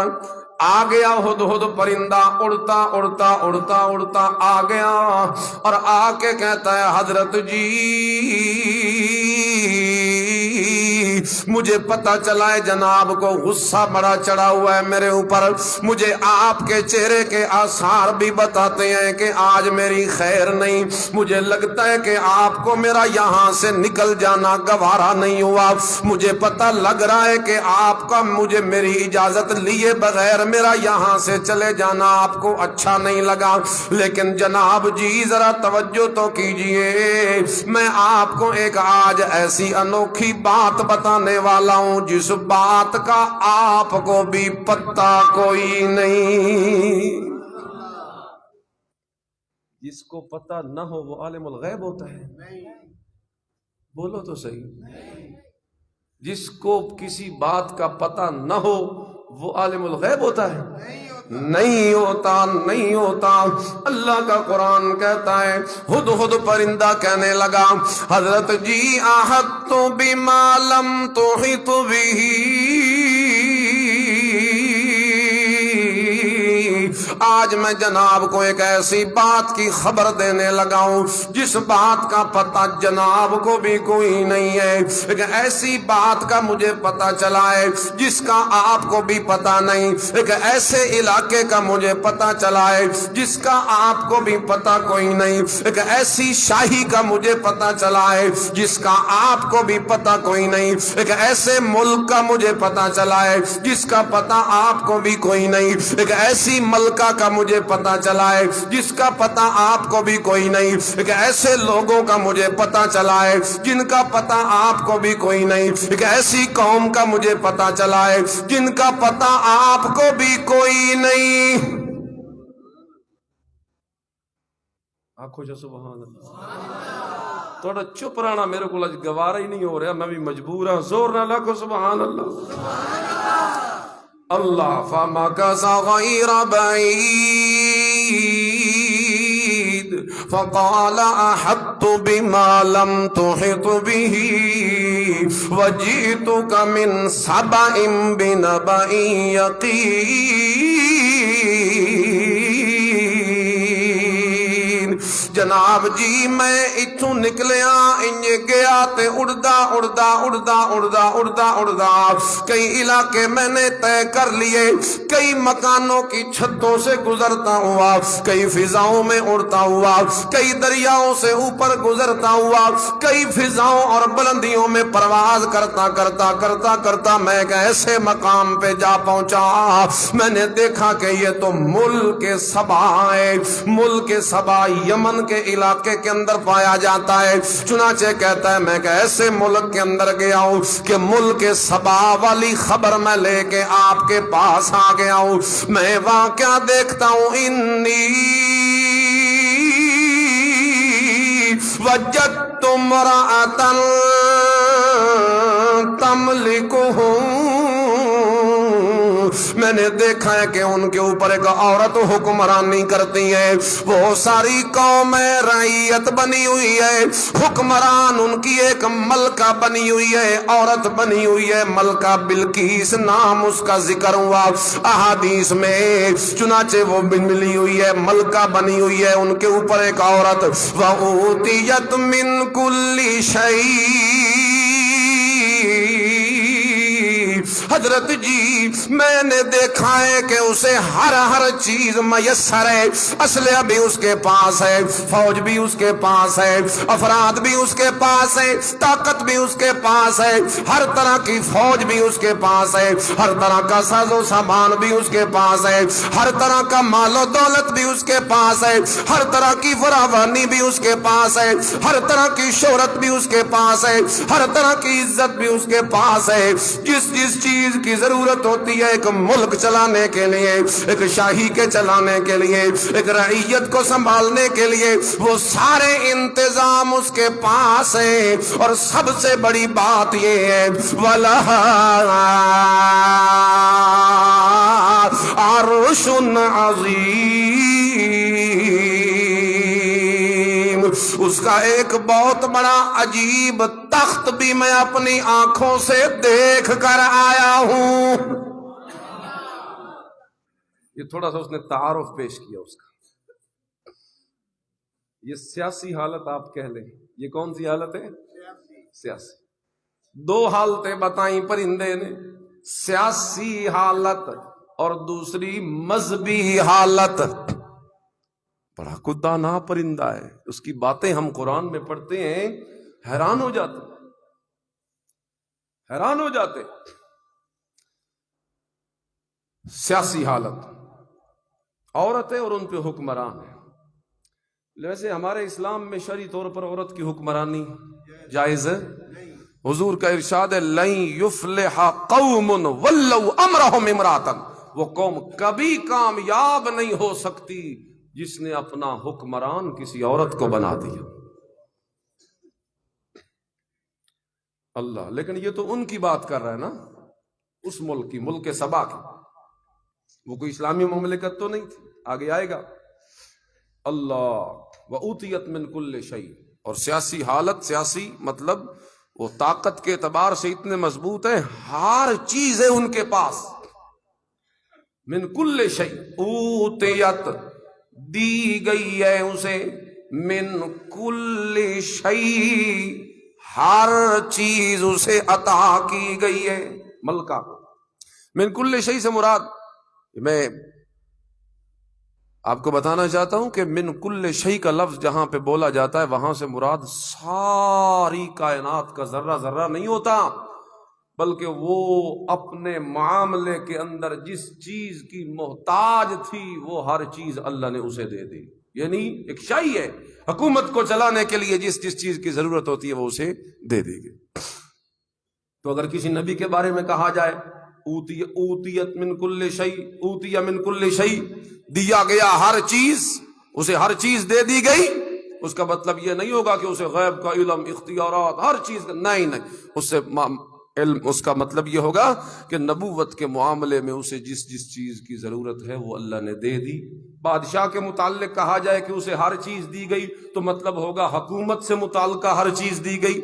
آ گیا ہدہد پرندہ، اڑتا اڑتا اڑتا اڑتا آ گیا اور آ کے کہتا ہے حضرت جی مجھے پتہ چلا ہے جناب کو غصہ بڑا چڑھا ہوا ہے میرے اوپر، مجھے آپ کے چہرے کے آثار بھی بتاتے ہیں کہ آج میری خیر نہیں، مجھے لگتا ہے کہ آپ کو میرا یہاں سے نکل جانا گوارا نہیں ہوا، مجھے پتہ لگ رہا ہے کہ آپ کا مجھے میری اجازت لیے بغیر میرا یہاں سے چلے جانا آپ کو اچھا نہیں لگا، لیکن جناب جی ذرا توجہ تو کیجئے، میں آپ کو ایک آج ایسی انوکھی بات بتانے والا ہوں جس بات کا آپ کو بھی پتہ کوئی نہیں۔ جس کو پتہ نہ ہو وہ عالم الغیب ہوتا ہے، بولو تو صحیح، جس کو کسی بات کا پتہ نہ ہو وہ عالم الغیب ہوتا ہے، نہیں ہوتا، نہیں ہوتا۔ اللہ کا قرآن کہتا ہے ہدہد پرندہ کہنے لگا حضرت جی احطت بما لم تحط به آج میں جناب کو ایک ایسی بات کی خبر دینے لگا ہوں جس بات کا پتہ جناب کو بھی کوئی نہیں ہے، ایک ایسی بات کا مجھے پتہ چلا ہے جس کا آپ کو بھی پتہ نہیں، ایک ایسے علاقے کا مجھے پتہ چلا ہے جس کا آپ کو بھی پتہ کوئی نہیں، ایک ایسی شاہی کا مجھے پتہ چلا ہے جس کا آپ کو بھی پتہ کوئی نہیں، ایک ایسے ملک کا مجھے پتہ چلا ہے جس کا پتہ آپ کو بھی کوئی نہیں، ایک ایسی ملکہ کا مجھے پتہ چلا ہے جس کا پتہ آپ کو بھی کوئی نہیں، ایک ایسے لوگوں کا مجھے پتہ چلا ہے جن کا پتہ آپ کو بھی کوئی نہیں، ایک ایسی قوم کا مجھے پتہ چلا ہے جن کا پتہ آپ کو بھی کوئی نہیں۔ آنکھوں جو سبحان اللہ، تھوڑا چپ رہنا، میرے کو اج گوارا ہی نہیں ہو رہا، میں بھی مجبور ہوں، زور نہ لاکھو سبحان اللہ۔ اللہ فمكث غير بعيد فقال أحطت بما لم تحط به وجئتك من سبأ بنبأ يقين۔ جناب جی میں اتھوں نکلیا انجے گیا تے اڑدا اڑدا اڑدا اڑدا اڑدا اڑدا کئی علاقے میں نے طے کر لیے، کئی مکانوں کی چھتوں سے گزرتا ہوا، کئی فضاؤں میں اڑتا ہوا، کئی دریاؤں سے اوپر گزرتا ہوا، کئی فضاؤں اور بلندیوں میں پرواز کرتا کرتا کرتا کرتا میں ایک ایسے مقام پہ جا پہنچا، میں نے دیکھا کہ یہ تو ملک سبا ہے، ملک سبا یمن کے علاقے کے اندر پایا جاتا ہے۔ چنانچہ کہتا ہے میں ایک ایسے ملک کے اندر گیا ہوں کہ ملک سبا والی خبر میں لے کے آپ کے پاس آ گیا ہوں۔ میں وہاں کیا دیکھتا ہوں، انی وجدت امرأۃ تملکہم، میں نے دیکھا ہے کہ ان کے اوپر ایک عورت حکمرانی کرتی ہے، وہ ساری قوم رعیت بنی ہوئی ہے، حکمران ان کی ایک ملکہ بنی ہوئی ہے، عورت بنی ہوئی ہے، ملکہ بلقیس نام اس کا ذکر ہوا احادیث میں، چنانچہ وہ ملی ہوئی ہے، ملکہ بنی ہوئی ہے، ان کے اوپر ایک عورت، وَأُوتِيَتْ مِن كُلِّ شَيْءٍ۔ حضرت جی میں نے دیکھا ہے کہ اسے ہر ہر چیز میسر ہے، اسلحہ بھی اس کے پاس ہے، فوج بھی اس کے پاس ہے، افراد بھی اس کے پاس ہے، طاقت بھی اس کے پاس ہے، ہر طرح کی فوج بھی اس کے پاس ہے، ہر طرح کا ساز و سامان بھی اس کے پاس ہے، ہر طرح کا مال و دولت بھی اس کے پاس ہے، ہر طرح کی فراوانی بھی اس کے پاس ہے، ہر طرح کی شہرت بھی اس کے پاس ہے، ہر طرح کی عزت بھی اس کے پاس ہے۔ جس جس چیز کی ضرورت ہوتی ہے ایک ملک چلانے کے لیے، ایک شاہی کے چلانے کے لیے، ایک رعیت کو سنبھالنے کے لیے، وہ سارے انتظام اس کے پاس ہیں۔ اور سب سے بڑی بات یہ ہے وَلَهَا عَرْشٌ عَظِيمٌ، اس کا ایک بہت بڑا عجیب تخت بھی میں اپنی آنکھوں سے دیکھ کر آیا ہوں۔ یہ تھوڑا سا اس نے تعارف پیش کیا اس کا، یہ سیاسی حالت آپ کہہ لیں، یہ کون سی حالت ہے؟ سیاسی۔ دو حالتیں بتائیں پرندے نے، سیاسی حالت اور دوسری مذہبی حالت۔ بڑا قدانہ پرندہ ہے، اس کی باتیں ہم قرآن میں پڑھتے ہیں، حیران ہو جاتے، حیران ہو جاتے۔ سیاسی حالت، عورتیں اور ان پہ حکمران ہیں۔ ویسے ہمارے اسلام میں شرعی طور پر عورت کی حکمرانی جائز ہے۔ حضور کا ارشاد ہے لَن يُفْلِحَ قَوْمٌ وَلَّوْا أَمْرَهُمْ امْرَأَةً، وہ قوم کبھی کامیاب نہیں ہو سکتی جس نے اپنا حکمران کسی عورت کو بنا دیا۔ اللہ، لیکن یہ تو ان کی بات کر رہا ہے نا، اس ملک کی، ملک سبا کی، وہ کوئی اسلامی مملکت تو نہیں تھی، آگے آئے گا۔ اللہ وَأُوتِيَتْ مِن كُلِّ شَيْءٍ، اور سیاسی حالت، سیاسی مطلب وہ طاقت کے اعتبار سے اتنے مضبوط ہیں، ہر چیز ہے ان کے پاس۔ من کل شیء، اوتیت دی گئی ہے اسے، من کل شیء ہر چیز اسے عطا کی گئی ہے، ملکہ من کل شیء سے مراد، میں آپ کو بتانا چاہتا ہوں کہ من کل شیء کا لفظ جہاں پہ بولا جاتا ہے وہاں سے مراد ساری کائنات کا ذرہ ذرہ نہیں ہوتا، بلکہ وہ اپنے معاملے کے اندر جس چیز کی محتاج تھی وہ ہر چیز اللہ نے اسے دے دی. یعنی ایک شیء ہے، حکومت کو چلانے کے لیے جس چیز کی ضرورت ہوتی ہے وہ اسے دے دی گئی. تو اگر کسی نبی کے بارے میں کہا جائے اوتیت من کل شیء، اوتی من کل شیء، دیا گیا ہر چیز، اسے ہر چیز دے دی گئی، اس کا مطلب یہ نہیں ہوگا کہ اسے غیب کا علم، اختیارات، ہر چیز کا نہیں، اس سے علم، اس کا مطلب یہ ہوگا کہ نبوت کے معاملے میں اسے جس چیز کی ضرورت ہے وہ اللہ نے دے دی. بادشاہ کے متعلق کہا جائے کہ اسے ہر چیز دی گئی تو مطلب ہوگا حکومت سے متعلقہ ہر چیز دی گئی،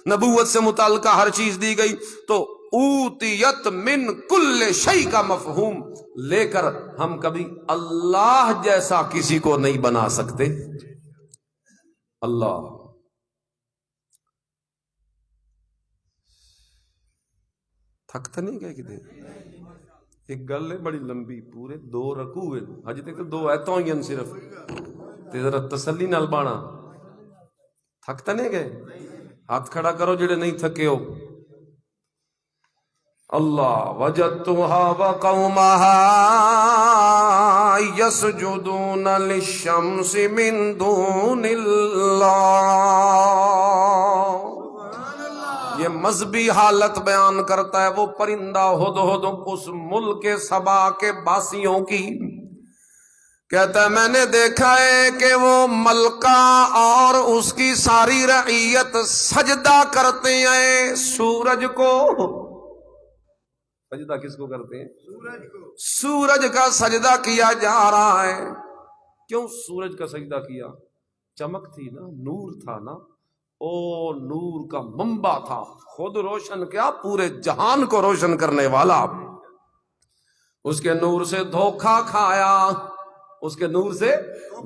نبوت سے متعلقہ ہر چیز دی گئی. تو اوتیت من کل شیء کا مفہوم لے کر ہم کبھی اللہ جیسا کسی کو نہیں بنا سکتے. اللہ تھکتا نہیں گئے کتنے؟ ایک گل ہے بڑی لمبی، پورے 2 رکوع ہیں، ہجے تک تو 2 آیتاں ہوئی ہیں صرف، تے ذرا تسلی نال بانا. تھکتا نہیں گئے؟ ہاتھ کھڑا کرو جڑے نہیں تھکے ہو. اللہ وجدتها وقومها يسجدون للشمس من دون اللہ. یہ مذہبی حالت بیان کرتا ہے وہ پرندہ ہدہد اس ملک سبا کے باسیوں کی. کہتا ہے میں نے دیکھا ہے کہ وہ ملکہ اور اس کی ساری رعیت سجدہ کرتے ہیں سورج کو. سجدہ کس کو کرتے ہیں؟ سورج کو. سورج کا سجدہ کیا جا رہا ہے. کیوں سورج کا سجدہ کیا؟ چمک تھی نا، نور تھا نا، او نور کا منبع تھا، خود روشن کیا پورے جہان کو روشن کرنے والا. اس کے نور سے دھوکہ کھایا، اس کے نور سے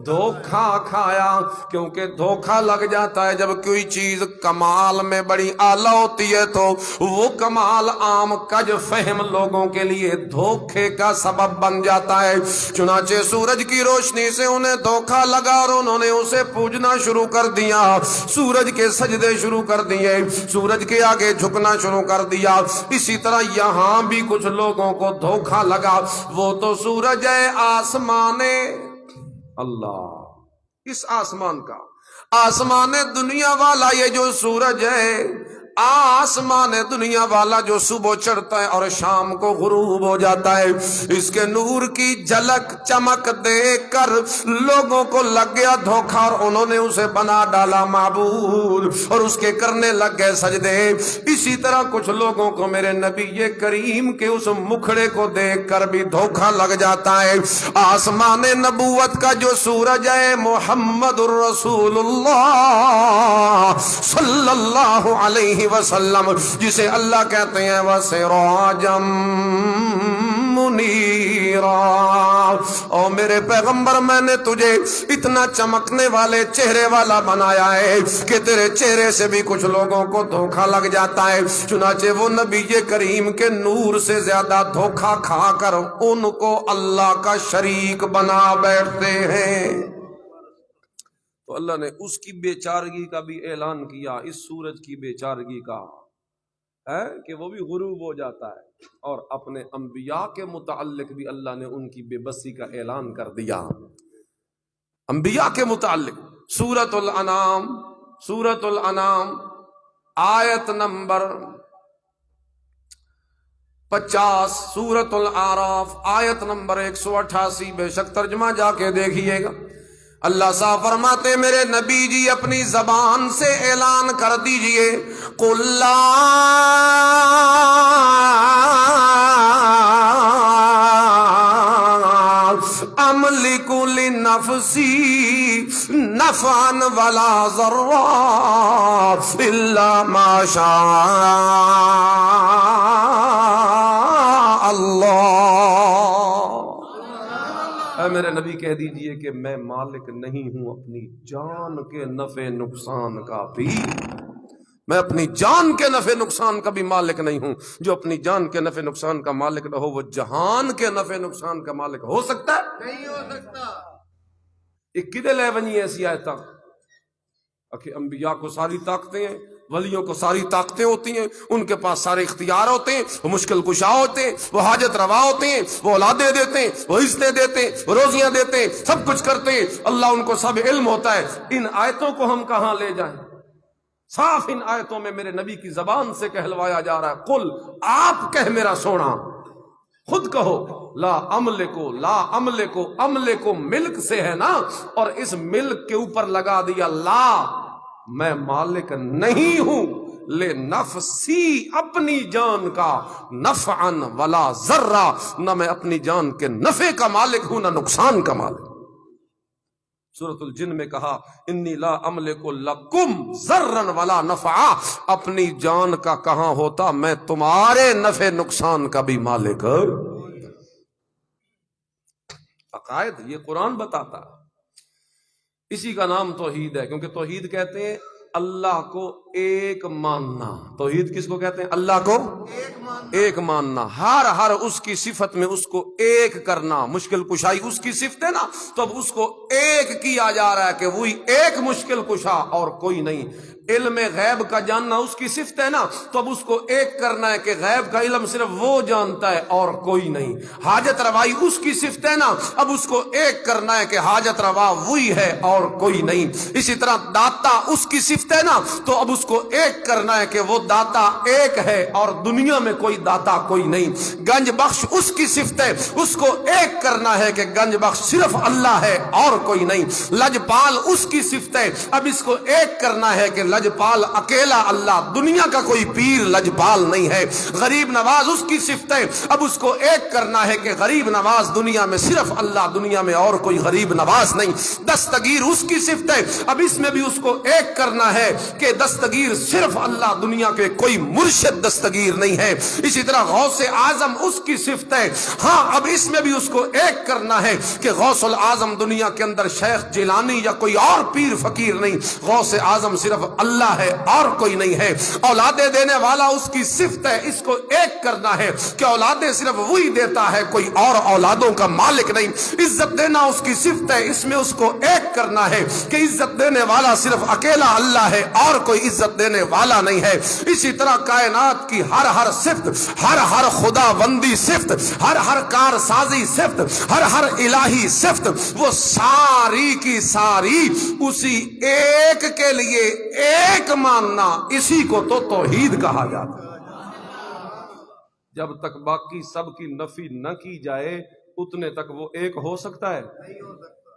دھوکہ کھایا، کیونکہ دھوکہ لگ جاتا ہے جب کوئی چیز کمال میں بڑی اعلیٰ ہوتی ہے تو وہ کمال عام کج فہم لوگوں کے لیے دھوکے کا سبب بن جاتا ہے. چنانچہ سورج کی روشنی سے انہیں دھوکہ لگا اور انہوں نے اسے پوجنا شروع کر دیا، سورج کے سجدے شروع کر دیے، سورج کے آگے جھکنا شروع کر دیا. اسی طرح یہاں بھی کچھ لوگوں کو دھوکہ لگا، وہ تو سورج ہے آسمان اللہ، اس آسمان کا، آسمان دنیا والا یہ جو سورج ہے، آسمان دنیا والا جو صبح چڑھتا ہے اور شام کو غروب ہو جاتا ہے، اس کے نور کی جھلک چمک دیکھ کر لوگوں کو لگ گیا دھوکہ اور انہوں نے اسے بنا ڈالا معبود اور اس کے کرنے لگ گئے سجدے. اسی طرح کچھ لوگوں کو میرے نبی کریم کے اس مکھڑے کو دیکھ کر بھی دھوکہ لگ جاتا ہے. آسمان نبوت کا جو سورج ہے محمد الرسول اللہ صلی اللہ علیہ وسلم، جسے اللہ کہتے ہیں وَسِرَاجًا مُنِيرًا، او میرے پیغمبر میں نے تجھے اتنا چمکنے والے چہرے والا بنایا ہے کہ تیرے چہرے سے بھی کچھ لوگوں کو دھوکہ لگ جاتا ہے. چنانچہ وہ نبی کریم کے نور سے زیادہ دھوکہ کھا کر ان کو اللہ کا شریک بنا بیٹھتے ہیں. تو اللہ نے اس کی بے چارگی کا بھی اعلان کیا، اس سورج کی بے چارگی کا ہے کہ وہ بھی غروب ہو جاتا ہے، اور اپنے انبیاء کے متعلق بھی اللہ نے ان کی بے بسی کا اعلان کر دیا. انبیاء کے متعلق سورۃ الانعام، سورۃ الانعام آیت نمبر 50، سورۃ الاعراف آیت نمبر 188، بے شک ترجمہ جا کے دیکھیے گا. اللہ صاحب فرماتے میرے نبی جی اپنی زبان سے اعلان کر دیجئے قُلْ لَا أَمْلِكُ لِنَفْسِي نَفْعًا وَلَا ضَرًّا إِلَّا مَا شَاءَ اللَّهُ. میرے نبی کہہ دیجئے کہ میں مالک نہیں ہوں اپنی جان کے نفع نقصان کا بھی، میں اپنی جان کے نفع نقصان کا بھی مالک نہیں ہوں۔ جو اپنی جان کے نفع نقصان کا مالک نہ ہو وہ جہان کے نفع نقصان کا مالک ہو سکتا ہے؟ نہیں ہو سکتا۔ ایک کدے لے بنی ایسی آیتاں کہ انبیاء کو ساری طاقتیں ہیں، ولیوں کو ساری طاقتیں ہوتی ہیں، ان کے پاس سارے اختیار ہوتے ہیں، وہ مشکل کشا ہوتے ہیں، وہ حاجت روا ہوتے ہیں، وہ اولادیں دیتے ہیں، وہ عزتیں دیتے ہیں، وہ روزیاں دیتے ہیں، سب کچھ کرتے ہیں، اللہ ان کو سب علم ہوتا ہے۔ ان آیتوں کو ہم کہاں لے جائیں؟ صاف ان آیتوں میں میرے نبی کی زبان سے کہلوایا جا رہا ہے، قل، آپ کہہ میرا سونا، خود کہو، لا عمل کو، لا عمل کو، عمل کو ملک سے ہے نا، اور اس ملک کے اوپر لگا دیا لا، میں مالک نہیں ہوں، لے نفسی، اپنی جان کا، نفعا ولا ذرہ، نہ میں اپنی جان کے نفع کا مالک ہوں نہ نقصان کا مالک۔ سورۃ الجن میں کہا انی لا املک لکم ذرا ولا نفعا، اپنی جان کا کہاں ہوتا، میں تمہارے نفع نقصان کا بھی مالک۔ عقائد یہ قرآن بتاتا ہے، اسی کا نام توحید ہے، کیونکہ توحید کہتے ہیں اللہ کو ایک ماننا۔ توحید کس کو کہتے ہیں؟ اللہ کو ایک ماننا، ہر اس کی صفت میں اس کو ایک کرنا۔ مشکل کشائی اس کی صفت ہے نا، تو اب اس کو ایک کیا جا رہا ہے کہ وہی ایک مشکل کشا اور کوئی نہیں۔ علم غیب کا جاننا اس کی صفت ہے نا، تو اب اس کو ایک کرنا ہے کہ غیب کا علم صرف وہ جانتا ہے اور کوئی نہیں۔ حاجت روائی اس کی صفت ہے نا، اب اس کو ایک کرنا ہے کہ حاجت روا وہی ہے اور کوئی نہیں۔ اسی طرح داتا اس کی صفت ہے نا، تو اب اس کو ایک کرنا ہے کہ وہ داتا ایک ہے اور دنیا میں کوئی داتا کوئی نہیں۔ گنج بخش اس کی صفت ہے، اس کو ایک کرنا ہے کہ گنج بخش صرف اللہ ہے اور کوئی نہیں۔ لجپال اس کی صفت ہے، اب اس کو ایک کرنا ہے کہ لجپال اکیلا اللہ، دنیا کا کوئی پیر لجپال نہیں ہے۔ غریب نواز اس کی صفت ہے، اب اس کو ایک کرنا ہے کہ غریب نواز دنیا میں صرف اللہ، دنیا میں اور کوئی غریب نواز نہیں۔ دستگیر اس کی صفت ہے، اب اس میں بھی اس کو ایک کرنا ہے کہ دستگیر صرف اللہ، دنیا کے کوئی مرشد دستگیر نہیں ہے۔ اسی طرح غوث اعظم اس کی صفت ہے، ہاں اب اس میں بھی اس کو ایک کرنا ہے کہ غوث العظم دنیا کے اندر شیخ جیلانی یا کوئی اور پیر فقیر نہیں، غوث اعظم صرف اللہ ہے اور کوئی نہیں ہے۔ اولادیں دینے والا اس کی صفت ہے، اس کو ایک کرنا ہے کہ اولادیں صرف وہی دیتا ہے، کوئی اور اولادوں کا مالک نہیں۔ عزت دینا اس کی صفت ہے، اس میں اس کو ایک کرنا ہے کہ عزت دینے والا صرف اکیلا اللہ ہے اور کوئی عزت دینے والا نہیں ہے۔ اسی طرح کائنات کی ہر صفت، ہر خدا بندی صفت، ہر کار سازی صفت، ہر الہی صفت، وہ ساری کی ساری اسی ایک کے لیے ایک ماننا، اسی کو تو توحید کہا جاتا ہے۔ جب تک باقی سب کی نفی نہ کی جائے اتنے تک وہ ایک ہو سکتا ہے؟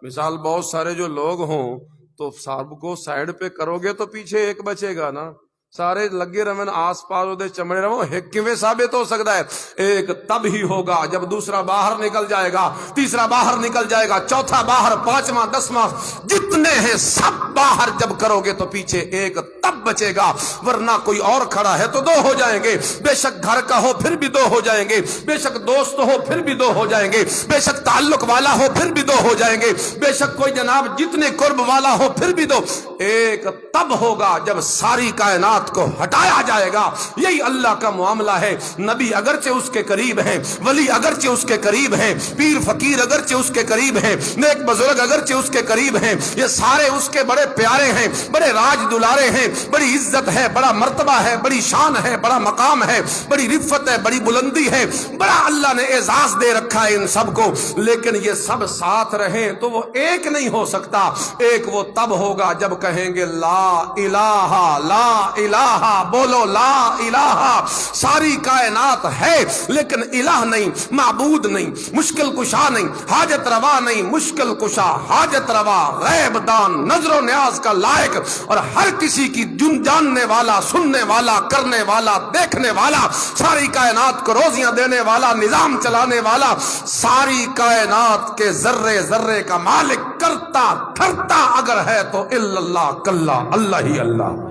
مثال بہت سارے جو لوگ ہوں تو سب کو سائیڈ پہ کرو گے تو پیچھے ایک بچے گا نا، سارے لگے رہن آس پاس دے چمڑے رہو، کیویں ثابت ہو سکتا ہے؟ ایک تب ہی ہوگا جب دوسرا باہر نکل جائے گا، تیسرا باہر نکل جائے گا، چوتھا باہر، پانچواں، دسواں، جتنے ہیں سب باہر جب کرو گے تو پیچھے ایک تب بچے گا، ورنہ کوئی اور کھڑا ہے تو دو ہو جائیں گے۔ بے شک گھر کا ہو پھر بھی دو ہو جائیں گے، بے شک دوست ہو پھر بھی دو ہو جائیں گے، بے شک تعلق والا ہو پھر بھی دو ہو جائیں گے، بے شک کوئی جناب جتنے قرب والا ہو پھر بھی دو۔ ایک تب ہوگا جب ساری کائنات کو ہٹایا جائے گا۔ یہی اللہ کا معاملہ ہے۔ نبی اگرچہ اس کے قریب ہیں، ولی اگرچہ اس کے قریب ہیں، پیر فقیر اگرچہ اس کے قریب ہیں، نیک بزرگ اگرچہ اس کے قریب ہیں، یہ سارے اس کے بڑے پیارے ہیں، بڑے راج دلارے ہیں، بڑی عزت ہے، بڑا مرتبہ ہے، بڑی شان ہے، بڑا مقام ہے، بڑی رفت ہے، بڑی بلندی ہے، بڑا اللہ نے اعزاز دے رکھا ہے ان سب کو، لیکن یہ سب ساتھ رہیں تو وہ ایک نہیں ہو سکتا۔ ایک وہ تب ہوگا جب کہیں گے لا الہ لا الہ، بولو لا الہ۔ ساری کائنات ہے لیکن الہ نہیں، معبود نہیں، مشکل کشا نہیں، حاجت روا نہیں، مشکل کشا، حاجت روا، غیب دان، نظر و نیاز کا لائق، اور ہر کسی کی جاننے والا، سننے والا، کرنے والا، دیکھنے والا، ساری کائنات کو روزیاں دینے والا، نظام چلانے والا، ساری کائنات کے ذرے ذرے کا مالک، کرتا دھرتا اگر ہے تو الا اللہ، کلا اللہ ہی اللہ۔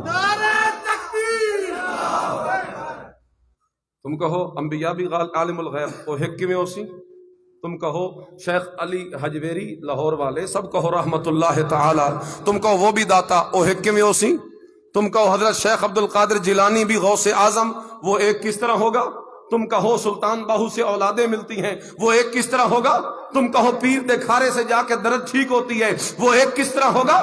تم کہو انبیاء بھی عالم الغیب او حکمے ہو سی، تم کہو شیخ علی حجویری لاہور والے سب کہو رحمت اللہ تعالی، تم کہو وہ بھی داتا او حکم یوسی، تم کہو حضرت شیخ عبد القادر جیلانی بھی غوث اعظم، وہ ایک کس طرح ہوگا؟ تم کہو سلطان باہو سے اولادیں ملتی ہیں، وہ ایک کس طرح ہوگا؟ تم کہو پیر دکھارے سے جا کے درد ٹھیک ہوتی ہے، وہ ایک کس طرح ہوگا؟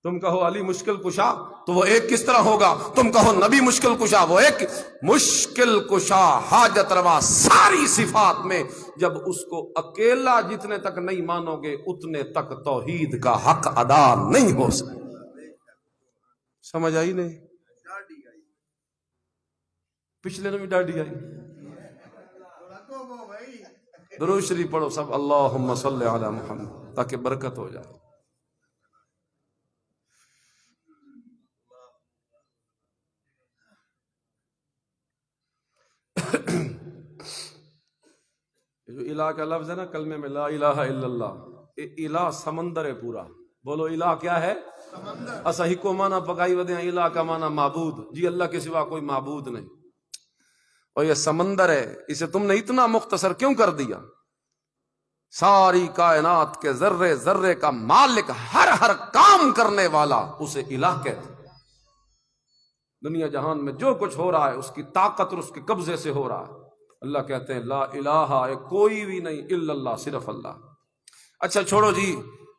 تم کہو علی مشکل کشا تو وہ ایک کس طرح ہوگا؟ تم کہو نبی مشکل کشا، وہ ایک مشکل کشا حاجت روا ساری صفات میں جب اس کو اکیلا جتنے تک نہیں مانو گے اتنے تک توحید کا حق ادا نہیں ہو سکے۔ سمجھ آئی نہیں؟ پچھلے نے بھی ڈاڈی آئی۔ درود شریف پڑھو سب، اللہم صلی علی محمد، تاکہ برکت ہو جائے۔ جو الہ کا لفظ ہے نا کلمے میں لا الہ الا اللہ، الہ سمندر ہے پورا، بولو الہ کیا ہے؟ اسا ہی کو مانا پکائی ودے ہیں، الہ کا مانا معبود، جی اللہ کے سوا کوئی معبود نہیں، اور یہ سمندر ہے، اسے تم نے اتنا مختصر کیوں کر دیا؟ ساری کائنات کے ذرے ذرے کا مالک، ہر کام کرنے والا، اسے الہ کہتے۔ دنیا جہان میں جو کچھ ہو رہا ہے اس کی طاقت اور اس کے قبضے سے ہو رہا ہے۔ اللہ کہتے ہیں لا الہ، کوئی بھی نہیں الا اللہ، صرف اللہ۔ اچھا چھوڑو جی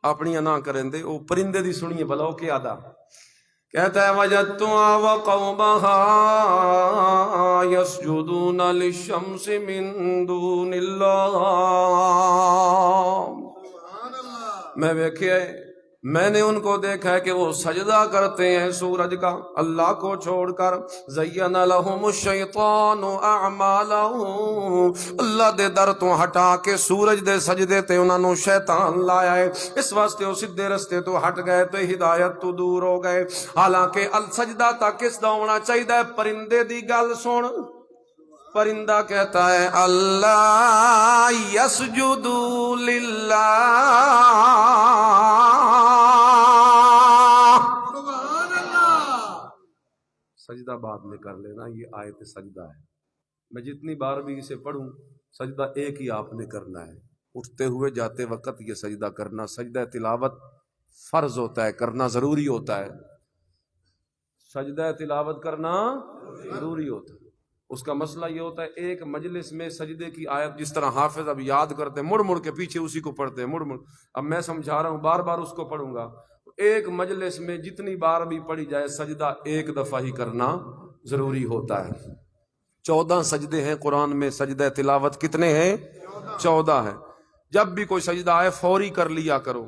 اپنی نہ کریں دے، وہ پرندے دی سنیے بھلا وہ کیا ادا کہتا ہے، وجدتها وقومها يسجدون للشمس من دون اللہ۔ میں دیکھے، میں نے ان کو دیکھا ہے کہ وہ سجدہ کرتے ہیں سورج کا اللہ کو چھوڑ کر۔ زین لہم الشیطان اعمالہم، اللہ دے در تو ہٹا کے سورج دے سجدے تے انہاں نو شیطان لایا ہے، اس واسطے وہ سیدھے رستے تو ہٹ گئے تو ہدایت تو دور ہو گئے۔ حالانکہ السجدہ تا کس دا ہونا چاہیے؟ پرندے دی گل سن، پرندہ کہتا ہے اللہ یسجد للہ، سجدہ بعد میں کر لینا، یہ آیت سجدہ ہے۔ میں جتنی بار بھی اسے پڑھوں سجدہ ایک ہی آپ نے کرنا ہے، اٹھتے ہوئے جاتے وقت یہ سجدہ کرنا۔ سجدہ تلاوت فرض ہوتا ہے، کرنا ضروری ہوتا ہے، سجدہ تلاوت کرنا ضروری ہوتا ہے۔ اس کا مسئلہ یہ ہوتا ہے ایک مجلس میں سجدے کی آیت جس طرح حافظ اب یاد کرتے ہیں، مڑ مڑ کے پیچھے اسی کو پڑھتے ہیں، مڑ مڑ، اب میں سمجھا رہا ہوں بار بار اس کو پڑھوں گا۔ ایک مجلس میں جتنی بار بھی پڑھی جائے سجدہ ایک دفعہ ہی کرنا ضروری ہوتا ہے۔ 14 سجدے ہیں قرآن میں، سجدہ تلاوت کتنے ہیں؟ 14 ہیں۔ جب بھی کوئی سجدہ آئے فوری کر لیا کرو،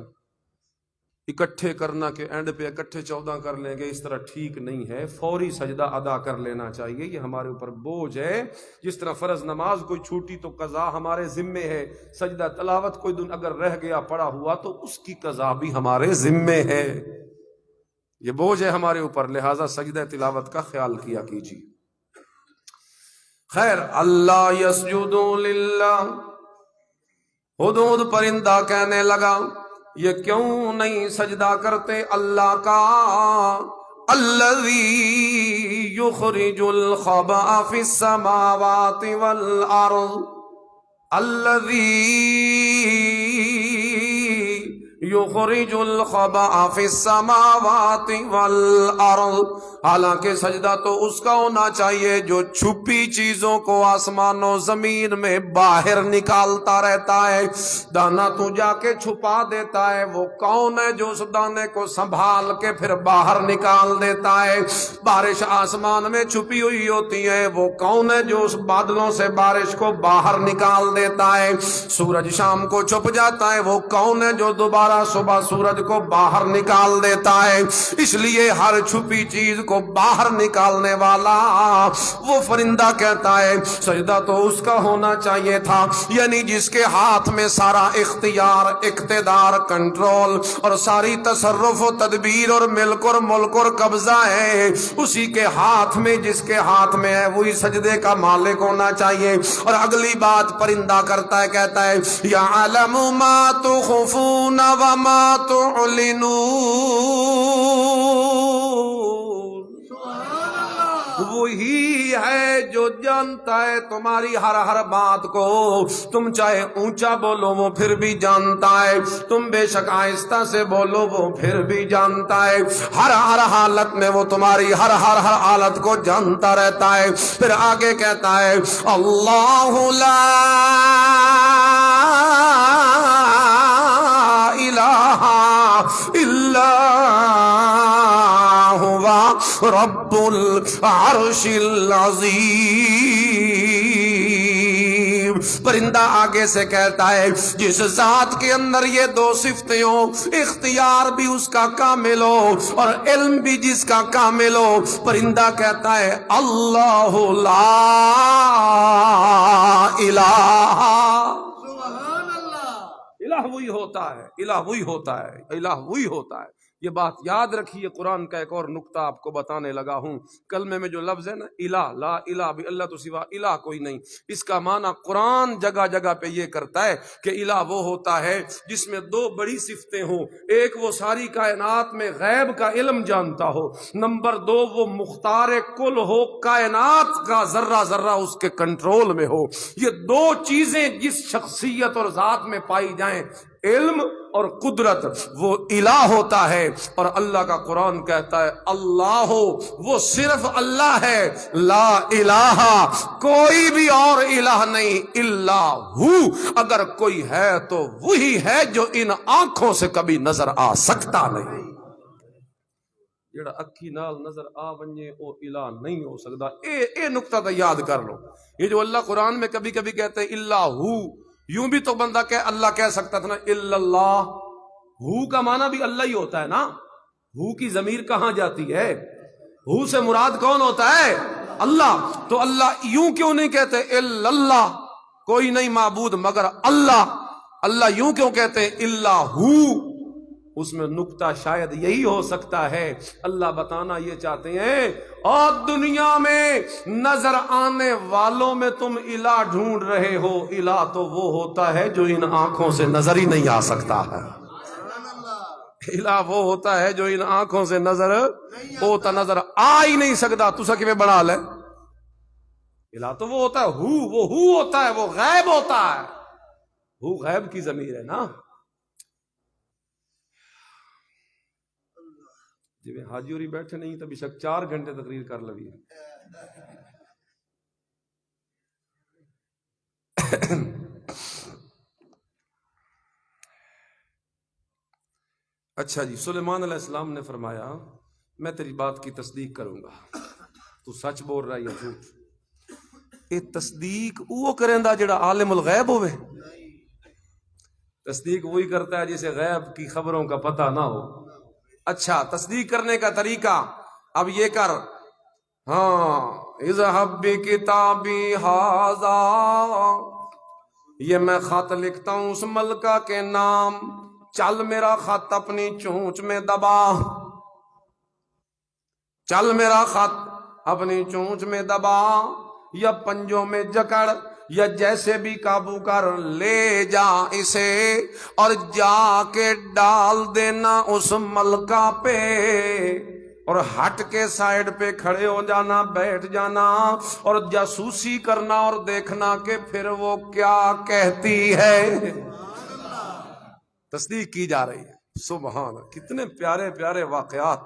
اکٹھے کرنا کہ اینڈ پہ اکٹھے 14 کر لیں گے، اس طرح ٹھیک نہیں ہے۔ فوری سجدہ ادا کر لینا چاہیے، یہ ہمارے اوپر بوجھ ہے۔ جس طرح فرض نماز کوئی چھوٹی تو قضا ہمارے ذمے ہے، سجدہ تلاوت کوئی دن اگر رہ گیا پڑا ہوا تو اس کی قضا بھی ہمارے ذمے ہے، یہ بوجھ ہے ہمارے اوپر، لہٰذا سجدہ تلاوت کا خیال کیا کیجیے۔ خیر، اللہ یسجد للہ، ہدہد پرندہ کہنے لگا یہ کیوں نہیں سجدہ کرتے اللہ کا؟ الذی یخرج الخبأ فی السماوات والارض، الذی یخرج الخبأ فی السماوات والارض، حالانکہ سجدہ تو اس کا ہونا چاہیے جو چھپی چیزوں کو آسمان و زمین میں باہر نکالتا رہتا ہے۔ دانا تو جا کے چھپا دیتا ہے، وہ کون ہے جو اس دانے کو سنبھال کے پھر باہر نکال دیتا ہے؟ بارش آسمان میں چھپی ہوئی ہوتی ہے، وہ کون ہے جو اس بادلوں سے بارش کو باہر نکال دیتا ہے؟ سورج شام کو چھپ جاتا ہے، وہ کون ہے جو دوبارہ صبح سورج کو باہر نکال دیتا ہے؟ اس لیے ہر چھپی چیز کو باہر نکالنے والا وہ فرندہ کہتا ہے سجدہ تو اس کا ہونا چاہیے تھا، یعنی جس کے ہاتھ میں سارا اختیار، اقتدار، کنٹرول اور ساری تصرف و تدبیر اور ملک اور ملک اور قبضہ ہے، اسی کے ہاتھ میں، جس کے ہاتھ میں ہے وہی سجدے کا مالک ہونا چاہیے۔ اور اگلی بات پرندہ کرتا ہے، کہتا ہے یعلم ما تخفون وما تعلنون، وہی ہے جو جانتا ہے تمہاری ہر ہر بات کو. تم چاہے اونچا بولو وہ پھر بھی جانتا ہے, تم بے شک آہستہ سے بولو وہ پھر بھی جانتا ہے. ہر ہر حالت میں وہ تمہاری ہر حالت کو جانتا رہتا ہے. پھر آگے کہتا ہے اللہ لا الہ الا هو رب العرش العظیم. پرندہ آگے سے کہتا ہے جس ذات کے اندر یہ دو صفتیں ہوں, اختیار بھی اس کا کامل ہو اور علم بھی جس کا کامل ہو, پرندہ کہتا ہے اللہ لا الہ. الہ وہی ہوتا ہے, الہ وہی ہوتا ہے, الہ وہی ہوتا ہے. یہ بات یاد رکھیے. قرآن کا ایک اور نقطہ آپ کو بتانے لگا ہوں. کلمے میں جو لفظ ہے نا الہ, لا الہ بھی اللہ تو سوا الہ کوئی نہیں, اس کا معنی قرآن جگہ جگہ پہ یہ کرتا ہے کہ الہ وہ ہوتا ہے جس میں دو بڑی صفتیں ہوں. ایک وہ ساری کائنات میں غیب کا علم جانتا ہو, نمبر دو وہ مختار کل ہو, کائنات کا ذرہ ذرہ اس کے کنٹرول میں ہو. یہ دو چیزیں جس شخصیت اور ذات میں پائی جائیں, علم اور قدرت, وہ الہ ہوتا ہے. اور اللہ کا قرآن کہتا ہے اللہ ہو, وہ صرف اللہ ہے, لا الہ, کوئی بھی اور الہ نہیں, الا ہو, اگر کوئی ہے تو وہی ہے جو ان آنکھوں سے کبھی نظر آ سکتا نہیں. جڑا اکھی نال نظر آ ونجے او الہ نہیں ہو سکتا. اے نقطہ تو یاد کر لو. یہ جو اللہ قرآن میں کبھی کبھی کہتے ہیں الا ہو, یوں بھی تو بندہ اللہ کہہ سکتا تھا نا الا اللہ. ہو کا معنی بھی اللہ ہی ہوتا ہے نا. ہو کی ضمیر کہاں جاتی ہے؟ ہو سے مراد کون ہوتا ہے؟ اللہ. تو اللہ یوں کیوں نہیں کہتے الا اللہ, کوئی نہیں معبود مگر اللہ. اللہ یوں کیوں کہتے ہیں الا ہو؟ اس میں نکتہ شاید یہی ہو سکتا ہے, اللہ بتانا یہ چاہتے ہیں اور دنیا میں نظر آنے والوں میں تم الہ ڈھونڈ رہے ہو, الہ تو وہ ہوتا ہے جو ان آنکھوں سے نظر ہی نہیں آ سکتا ہے. الہ وہ ہوتا ہے جو ان آنکھوں سے نظر آ ہی نہیں سکتا. تو سکے میں بڑھا لے, الہ تو وہ ہوتا ہے, وہ ہوتا ہے, وہ غیب ہوتا ہے. وہ غیب کی ضمیر ہے نا. جی حاجی ہوری بیٹھے نہیں تو بشک 4 گھنٹے تقریر کر لگی. اچھا جی, سلیمان علیہ السلام نے فرمایا میں تیری بات کی تصدیق کروں گا, تو سچ بول رہا ہے یا جھوٹ. یہ تصدیق وہ کریندا جڑا عالم الغیب ہوئے. تصدیق وہی کرتا ہے جسے غیب کی خبروں کا پتہ نہ ہو. اچھا, تصدیق کرنے کا طریقہ اب یہ کر, ہاں اذهب بکتابی ھذا, یہ میں خط لکھتا ہوں اس ملکہ کے نام, چل میرا خط اپنی چونچ میں دبا, چل میرا خط اپنی چونچ میں دبا, یا پنجوں میں جکڑ, یا جیسے بھی قابو کر لے جا اسے, اور جا کے ڈال دینا اس ملکہ پہ, اور ہٹ کے سائیڈ پہ کھڑے ہو جانا, بیٹھ جانا, اور جاسوسی کرنا اور دیکھنا کہ پھر وہ کیا کہتی ہے. تصدیق کی جا رہی ہے. سبحان اللہ, کتنے پیارے پیارے واقعات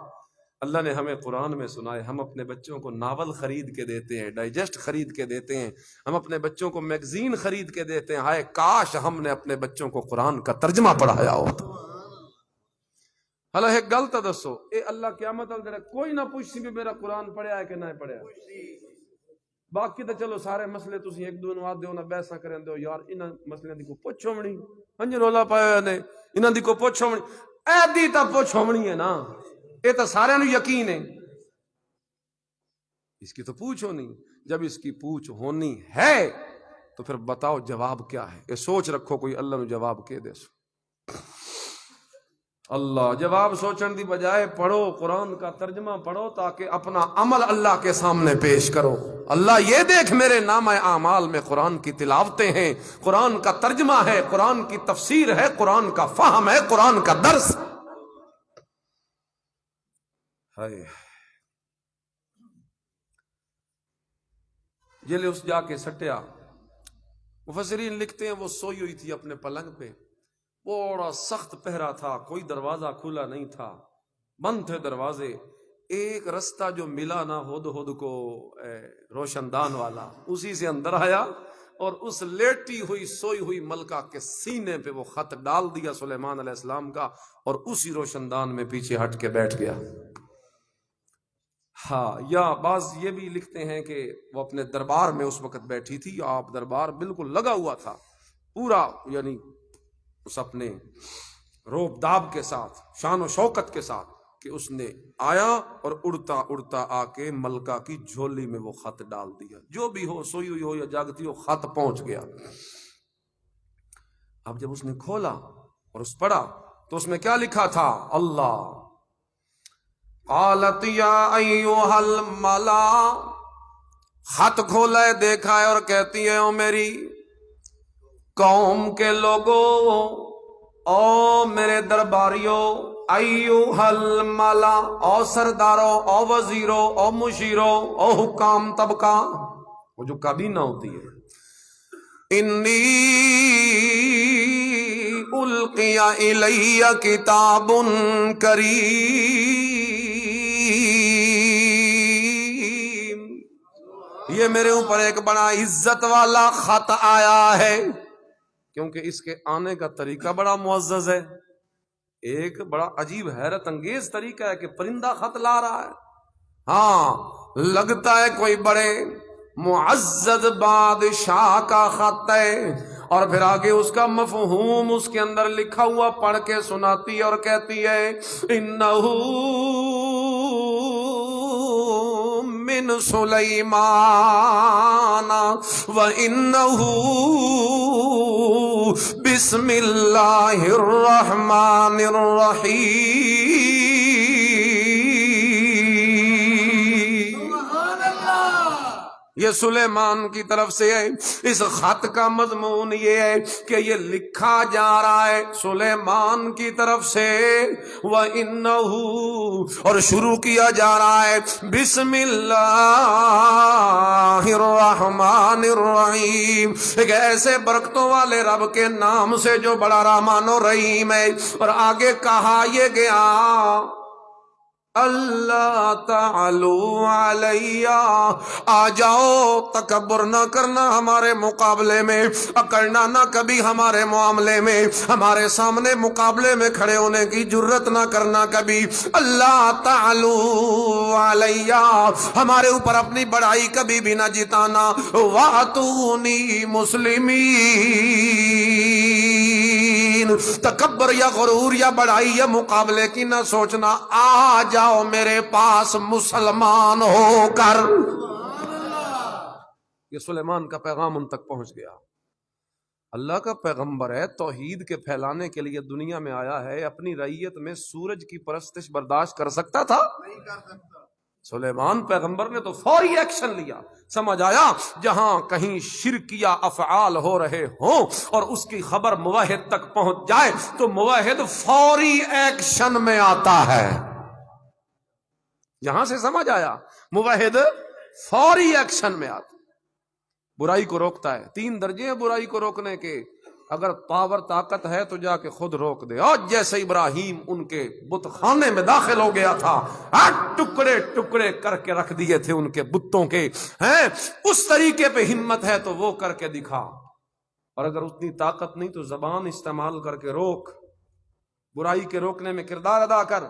اللہ نے ہمیں قرآن میں سنائے. ہم اپنے بچوں کو ناول خرید کے دیتے ہیں, ڈائجسٹ خرید کے دیتے ہیں, ہم اپنے بچوں کو میگزین خرید کے دیتے ہیں. ہائے کاش ہم نے اپنے بچوں کو قرآن کا ترجمہ پڑھایا ہوتا. ایک گل تو دسو, اے اللہ قیامت والے کوئی نہ پوچھ بھی میرا قرآن پڑھیا ہے کہ نہ پڑھیا. باقی تو چلو سارے مسئلے تسی ایک دو نو آدھے ہو نہ بحثاں کریں دو, یار انہاں مسئلے دی کو پوچھو منی, ہنج رولا پایا نے انہاں دی کو پوچھو منی. اے دی تا پوچھو منی ہے نا, یہ تو سارے نو یقین ہے. اس کی تو پوچھ ہونی. جب اس کی پوچھ ہونی ہے تو پھر بتاؤ جواب کیا ہے. یہ سوچ رکھو کوئی اللہ نو جواب کے دے سو. اللہ جواب سوچن دی بجائے پڑھو, قرآن کا ترجمہ پڑھو تاکہ اپنا عمل اللہ کے سامنے پیش کرو. اللہ یہ دیکھ میرے نامہ اعمال میں قرآن کی تلاوتیں ہیں, قرآن کا ترجمہ ہے, قرآن کی تفسیر ہے, قرآن کا فہم ہے, قرآن کا درس. جلے اس جا کے سٹیا. مفسرین لکھتے ہیں وہ سوئی ہوئی تھی اپنے پلنگ پہ، بڑا سخت پہرا تھا، کوئی دروازہ کھلا نہیں تھا، بند تھے دروازے. ایک رستہ جو ملا نا ہد کو روشن دان والا، اسی سے اندر آیا اور اس لیٹی ہوئی سوئی ہوئی ملکہ کے سینے پہ وہ خط ڈال دیا سلیمان علیہ السلام کا، اور اسی روشن دان میں پیچھے ہٹ کے بیٹھ گیا. ہاں، یا بعض یہ بھی لکھتے ہیں کہ وہ اپنے دربار میں اس وقت بیٹھی تھی، آپ دربار بالکل لگا ہوا تھا پورا، یعنی اس اپنے روب داب کے ساتھ، شان و شوکت کے ساتھ، کہ اس نے آیا اور اڑتا اڑتا آ کے ملکہ کی جھولی میں وہ خط ڈال دیا. جو بھی ہو، سوئی ہوئی ہو یا جاگتی ہو، خط پہنچ گیا. اب جب اس نے کھولا اور اس پڑھا تو اس میں کیا لکھا تھا؟ اللہ قالت یا ایھا الملا، خط کھولا ہے، دیکھا ہے، اور کہتی ہے او میری قوم کے لوگوں، او میرے درباریوں، ایھا الملا، او سرداروں، او وزیروں، او مشیروں، او حکام طبقہ، وہ جو کابینہ ہوتی ہے، انی القی الی کتاب کریم، یہ میرے اوپر ایک بڑا عزت والا خط آیا ہے. کیونکہ اس کے آنے کا طریقہ بڑا معزز ہے، ایک بڑا عجیب حیرت انگیز طریقہ ہے کہ پرندہ خط لا رہا ہے. ہاں، لگتا ہے کوئی بڑے معزز بادشاہ کا خط ہے. اور پھر آگے اس کا مفہوم اس کے اندر لکھا ہوا پڑھ کے سناتی اور کہتی ہے انہو من سلیمان وانہو بسم اللہ الرحمن الرحیم. یہ سلیمان کی طرف سے ہے. اس خط کا مضمون یہ ہے کہ یہ لکھا جا رہا ہے سلیمان کی طرف سے، وَإِنَّهُ، اور شروع کیا جا رہا ہے بسم اللہ الرحمن الرحیم، ایک ایسے برکتوں والے رب کے نام سے جو بڑا رحمان و رحیم ہے. اور آگے کہا یہ گیا اللہ تعالو علیہ، آ جاؤ، تکبر نہ کرنا ہمارے مقابلے میں، اکڑنا نہ کبھی ہمارے معاملے میں، ہمارے سامنے مقابلے میں کھڑے ہونے کی جرت نہ کرنا کبھی. اللہ تعالو علیہ، ہمارے اوپر اپنی بڑائی کبھی بھی نہ جتانا. وَأْتُونِي مُسْلِمِينَ، تکبر یا غرور یا بڑائی یا مقابلے کی نہ سوچنا، آ جاؤ میرے پاس مسلمان ہو کر. یہ سلیمان کا پیغام ان تک پہنچ گیا. اللہ کا پیغمبر ہے، توحید کے پھیلانے کے لیے دنیا میں آیا ہے. اپنی رعیت میں سورج کی پرستش برداشت کر سکتا تھا؟ نہیں کر سکتا. سلیمان پیغمبر نے تو فوری ایکشن لیا. سمجھ آیا، جہاں کہیں شرکیہ افعال ہو رہے ہوں اور اس کی خبر موحد تک پہنچ جائے تو موحد فوری ایکشن میں آتا ہے. یہاں سے سمجھ آیا، موحد فوری ایکشن میں آتا، برائی کو روکتا ہے. 3 درجے ہیں برائی کو روکنے کے. اگر پاور طاقت ہے تو جا کے خود روک دے. اور جیسے ابراہیم ان کے بت خانے میں داخل ہو گیا تھا، ٹکڑے ٹکڑے کر کے رکھ دیے تھے ان کے بتوں کے، ہیں اس طریقے پہ ہمت ہے تو وہ کر کے دکھا. اور اگر اتنی طاقت نہیں تو زبان استعمال کر کے روک، برائی کے روکنے میں کردار ادا کر.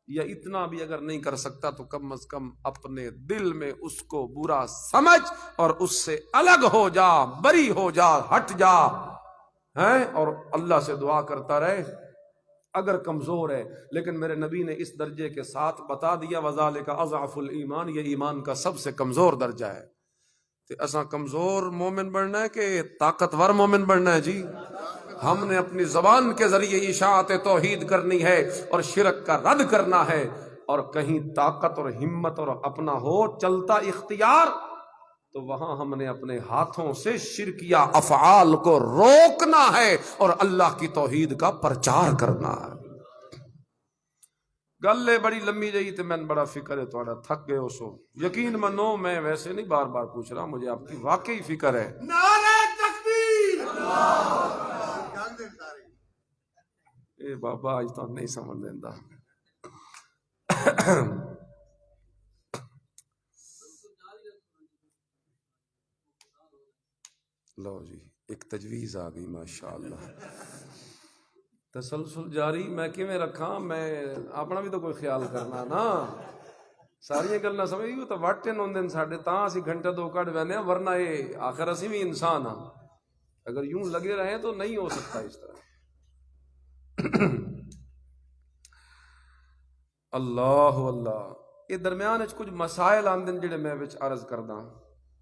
یا اتنا بھی اگر نہیں کر سکتا تو کم از کم اپنے دل میں اس کو برا سمجھ اور اس سے الگ ہو جا، بری ہو جا، ہٹ جا، ہیں، اور اللہ سے دعا کرتا رہے اگر کمزور ہے. لیکن میرے نبی نے اس درجے کے ساتھ بتا دیا وذالک اضعف الایمان، یہ ایمان کا سب سے کمزور درجہ ہے. تو اساں کمزور مومن بننا ہے کہ طاقتور مومن بننا ہے؟ جی، ہم نے اپنی زبان کے ذریعے اشاعت توحید کرنی ہے اور شرک کا رد کرنا ہے. اور کہیں طاقت اور ہمت اور اپنا ہو چلتا اختیار تو وہاں ہم نے اپنے ہاتھوں سے شرکیہ افعال کو روکنا ہے اور اللہ کی توحید کا پرچار کرنا ہے. گل ہے بڑی لمبی جئی تے میں بڑا فکر ہے تھوڑا تھک گئے ہو سو یقین منو میں ویسے نہیں بار بار پوچھ رہا مجھے آپ کی واقعی فکر ہے نعرہ تکبیر اے بابا آج تو نہیں سمجھ دیندا لو جی ایک تجویز آ گئی ماشاءاللہ تسلسل جاری میں کیویں رکھاں میں اپنا بھی تو کوئی خیال کرنا نا ساری گلاں سمجھ گئی تو وٹن ہوندے ساڈے تاں اسی گھنٹہ دو کڈ ویندے ہاں ورنہ یہ آخر اسی بھی انسان ہاں اگر یوں لگے رہیں تو نہیں ہو سکتا اس طرح اللہ اللہ یہ درمیان وچ کچھ مسائل آندے جڑے میں وچ عرض کردا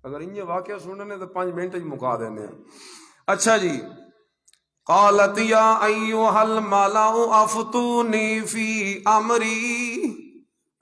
اگر انہیں واقعہ سننے تو 5 منٹ ہی مکا دینے اچھا جی قالت یا ایوہ الملأ افتونی فی امری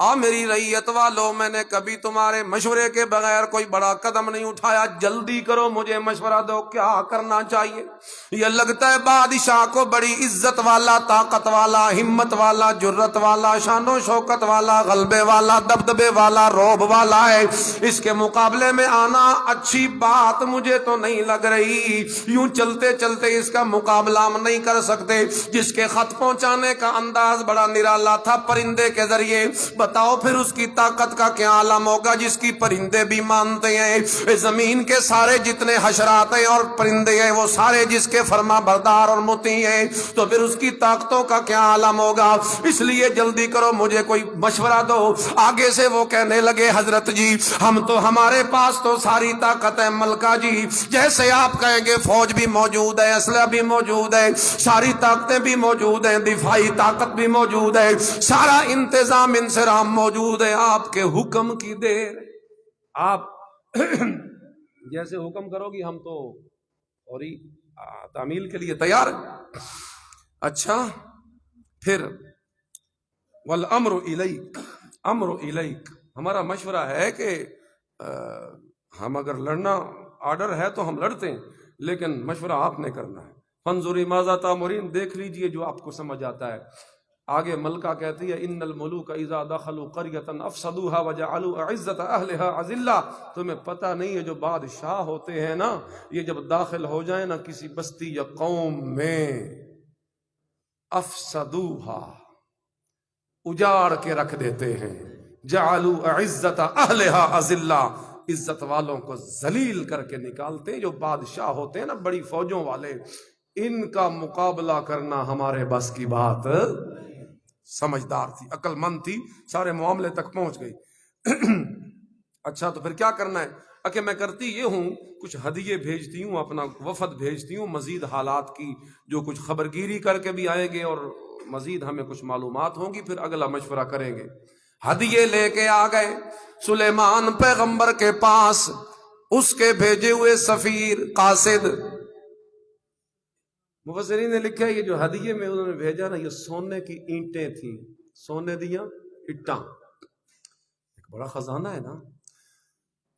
میری رعیت والو میں نے کبھی تمہارے مشورے کے بغیر کوئی بڑا قدم نہیں اٹھایا جلدی کرو مجھے مشورہ دو کیا کرنا چاہیے یہ لگتا ہے بادشاہ کو بڑی عزت والا طاقت والا ہمت والا جرت والا شان و شوکت والا غلبے والا دبدبے والا روب والا ہے اس کے مقابلے میں آنا اچھی بات مجھے تو نہیں لگ رہی یوں چلتے چلتے اس کا مقابلہ ہم نہیں کر سکتے جس کے خط پہنچانے کا انداز بڑا نرالا تھا پرندے کے ذریعے بتاؤ پھر اس کی طاقت کا کیا عالم ہوگا جس کی پرندے بھی مانتے ہیں زمین کے سارے جتنے حشرات ہیں اور پرندے ہیں وہ سارے جس کے فرما بردار اور مطیع ہیں تو پھر اس کی طاقتوں کا کیا عالم ہوگا اس لیے جلدی کرو مجھے کوئی مشورہ دو آگے سے وہ کہنے لگے حضرت جی ہمارے پاس تو ساری طاقت ہے ملکہ جی جیسے آپ کہیں گے فوج بھی موجود ہے اسلحہ بھی موجود ہے ساری طاقتیں بھی موجود ہیں دفاعی طاقت بھی موجود ہے سارا انتظام انصرام موجود ہے آپ کے حکم کی دیر آپ جیسے حکم کرو گی ہم تو فوری تعمیل کے لیے تیار ہیں اچھا پھر والامر الیک امر الیک ہمارا مشورہ ہے کہ ہم اگر لڑنا آرڈر ہے تو ہم لڑتے ہیں لیکن مشورہ آپ نے کرنا ہے فانظری ماذا تأمرین دیکھ لیجئے جو آپ کو سمجھ آتا ہے آگے ملکہ کہتی ہے ان الملوک اذا دخلوا قریۃ افسدوها وجعلوا عزت اہلها اذلہ تمہیں پتہ نہیں ہے جو بادشاہ ہوتے ہیں نا یہ جب داخل ہو جائیں نا کسی بستی یا قوم میں افسدوها اجاڑ کے رکھ دیتے ہیں جعلوا عزت اہلها اذلہ عزت والوں کو ذلیل کر کے نکالتے ہیں جو بادشاہ ہوتے ہیں نا بڑی فوجوں والے ان کا مقابلہ کرنا ہمارے بس کی بات سمجھدار تھی عقل مند تھی سارے معاملے تک پہنچ گئی اچھا تو پھر کیا کرنا ہے کہ میں کرتی یہ ہوں کچھ ہدیے بھیجتی ہوں اپنا وفد بھیجتی ہوں مزید حالات کی جو کچھ خبرگیری کر کے بھی آئیں گے اور مزید ہمیں کچھ معلومات ہوں گی پھر اگلا مشورہ کریں گے ہدیے لے کے آ گئے سلیمان پیغمبر کے پاس اس کے بھیجے ہوئے سفیر قاصد مفسرین نے لکھا ہے یہ جو ہدیے میں انہوں نے بھیجا نا یہ سونے کی اینٹیں تھیں سونے دیا اٹاں ایک بڑا خزانہ ہے نا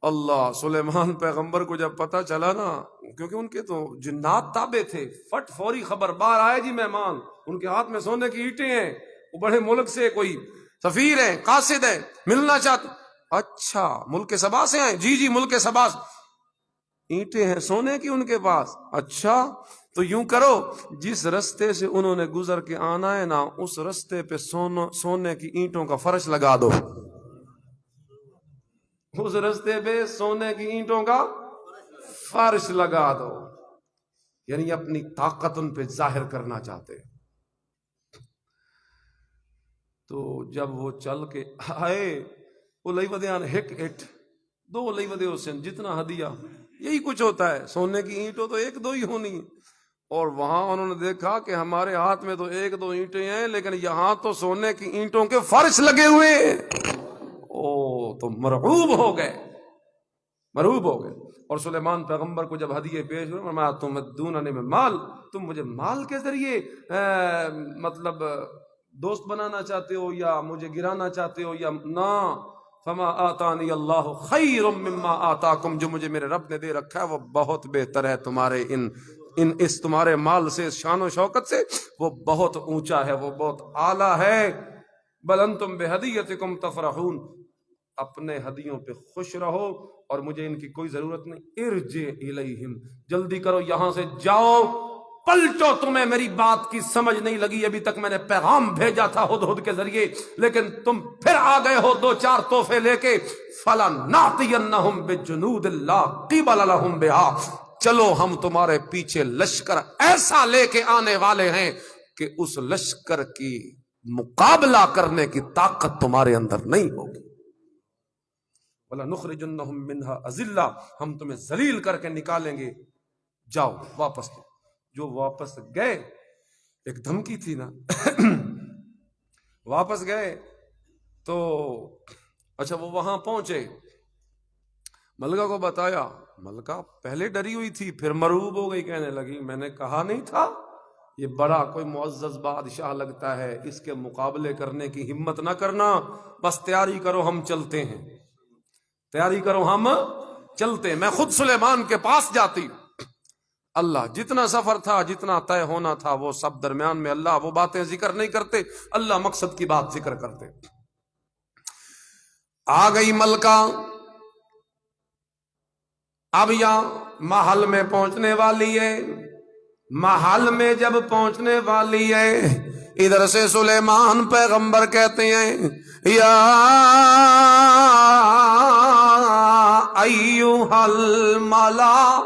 اللہ سلیمان پیغمبر کو جب پتہ چلا نا کیونکہ ان کے تو جنات تابع تھے فٹ فوری خبر باہر آئے جی مہمان ان کے ہاتھ میں سونے کی اینٹیں ہیں وہ بڑے ملک سے کوئی سفیر ہیں قاصد ہیں ملنا چاہتے اچھا ملک سبا سے ہیں جی ملک سبا اینٹیں ہیں سونے کی ان کے پاس اچھا تو یوں کرو جس رستے سے انہوں نے گزر کے آنا ہے نا اس رستے پہ سونے کی اینٹوں کا فرش لگا دو اس رستے پہ سونے کی اینٹوں کا فرش لگا دو یعنی اپنی طاقت ان پہ ظاہر کرنا چاہتے تو جب وہ چل کے آئے وہ لئی ودیان ہک اٹ دو لئی ودے حسین جتنا ہدیہ یہی کچھ ہوتا ہے سونے کی اینٹوں تو ایک دو ہی ہونی اور وہاں انہوں نے دیکھا کہ ہمارے ہاتھ میں تو ایک دو اینٹیں ہیں لیکن یہاں تو سونے کی اینٹوں کے فرش لگے ہوئے تو مرعوب ہو گئے اور سلیمان پیغمبر کو جب ہدیے پیش ہوئے فرمایا تم دوننے میں مال تم مجھے مال کے ذریعے مطلب دوست بنانا چاہتے ہو یا مجھے گرانا چاہتے ہو یا نہ فما آتانی اللہ خیر مما آتاکم جو مجھے میرے رب نے دے رکھا ہے وہ بہت بہتر ہے تمہارے اس تمہارے مال سے شان و شوکت سے وہ بہت اونچا ہے وہ بہت اعلیٰ ہے بل انتم بہدیتکم تفرحون، اپنے ہدیوں پہ خوش رہو اور مجھے ان کی کوئی ضرورت نہیں۔ ارجع الیہم، جلدی کرو یہاں سے جاؤ، پلٹو، تمہیں میری بات کی سمجھ نہیں لگی، ابھی تک میں نے پیغام بھیجا تھا ہدہد کے ذریعے، لیکن تم پھر آ گئے ہو دو چار تحفے لے کے، فَلَنَعْتِيَنَّهُمْ بِجُنُودٍ لَا قِبَلَ لَهُمْ بِهَا، چلو ہم تمہارے پیچھے لشکر ایسا لے کے آنے والے ہیں کہ اس لشکر کی مقابلہ کرنے کی طاقت تمہارے اندر نہیں ہوگی۔ وَلَنُخْرِجُنَّهُمْ مِنْهَا أَذِلَّةً، ہم تمہیں ذلیل کر کے نکالیں گے، جاؤ واپس دو۔ جو واپس گئے، ایک دھمکی تھی نا واپس گئے تو اچھا وہ وہاں پہنچے، ملکہ کو بتایا، ملکہ پہلے ڈری ہوئی تھی، پھر مرعوب ہو گئی، کہنے لگی میں نے کہا نہیں تھا یہ بڑا کوئی معزز بادشاہ لگتا ہے، اس کے مقابلے کرنے کی ہمت نہ کرنا، بس تیاری کرو ہم چلتے ہیں، تیاری کرو ہم چلتے ہیں۔ میں خود سلیمان کے پاس جاتی، اللہ جتنا سفر تھا، جتنا طے ہونا تھا، وہ سب درمیان میں اللہ وہ باتیں ذکر نہیں کرتے، اللہ مقصد کی بات ذکر کرتے۔ آ گئی ملکہ، اب یہاں محل میں پہنچنے والی ہے، محل میں جب پہنچنے والی ہے، ادھر سے سلیمان پیغمبر کہتے ہیں یا ایھا الملا،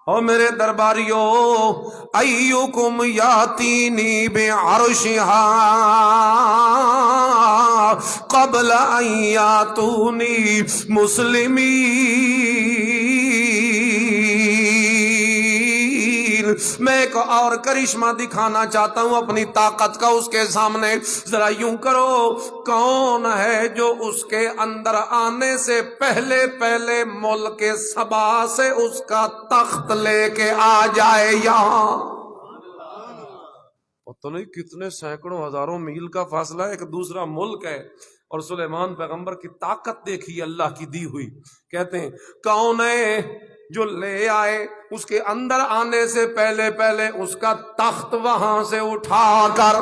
او میرے درباریو، ایکم یاتینی بعرشہا قبل ان یاتونی مسلمین، میں ایک اور کرشمہ دکھانا چاہتا ہوں اپنی طاقت کا اس کے سامنے، ذرا یوں کرو، کون ہے جو اس کے اندر آنے سے پہلے پہلے ملک سبا سے اس کا تخت لے کے آ جائے یہاں؟ پتہ نہیں کتنے سینکڑوں ہزاروں میل کا فاصلہ ہے، ایک دوسرا ملک ہے، اور سلیمان پیغمبر کی طاقت دیکھی اللہ کی دی ہوئی، کہتے ہیں کون ہے جو لے آئے اس کے اندر آنے سے پہلے پہلے اس کا تخت وہاں سے اٹھا کر۔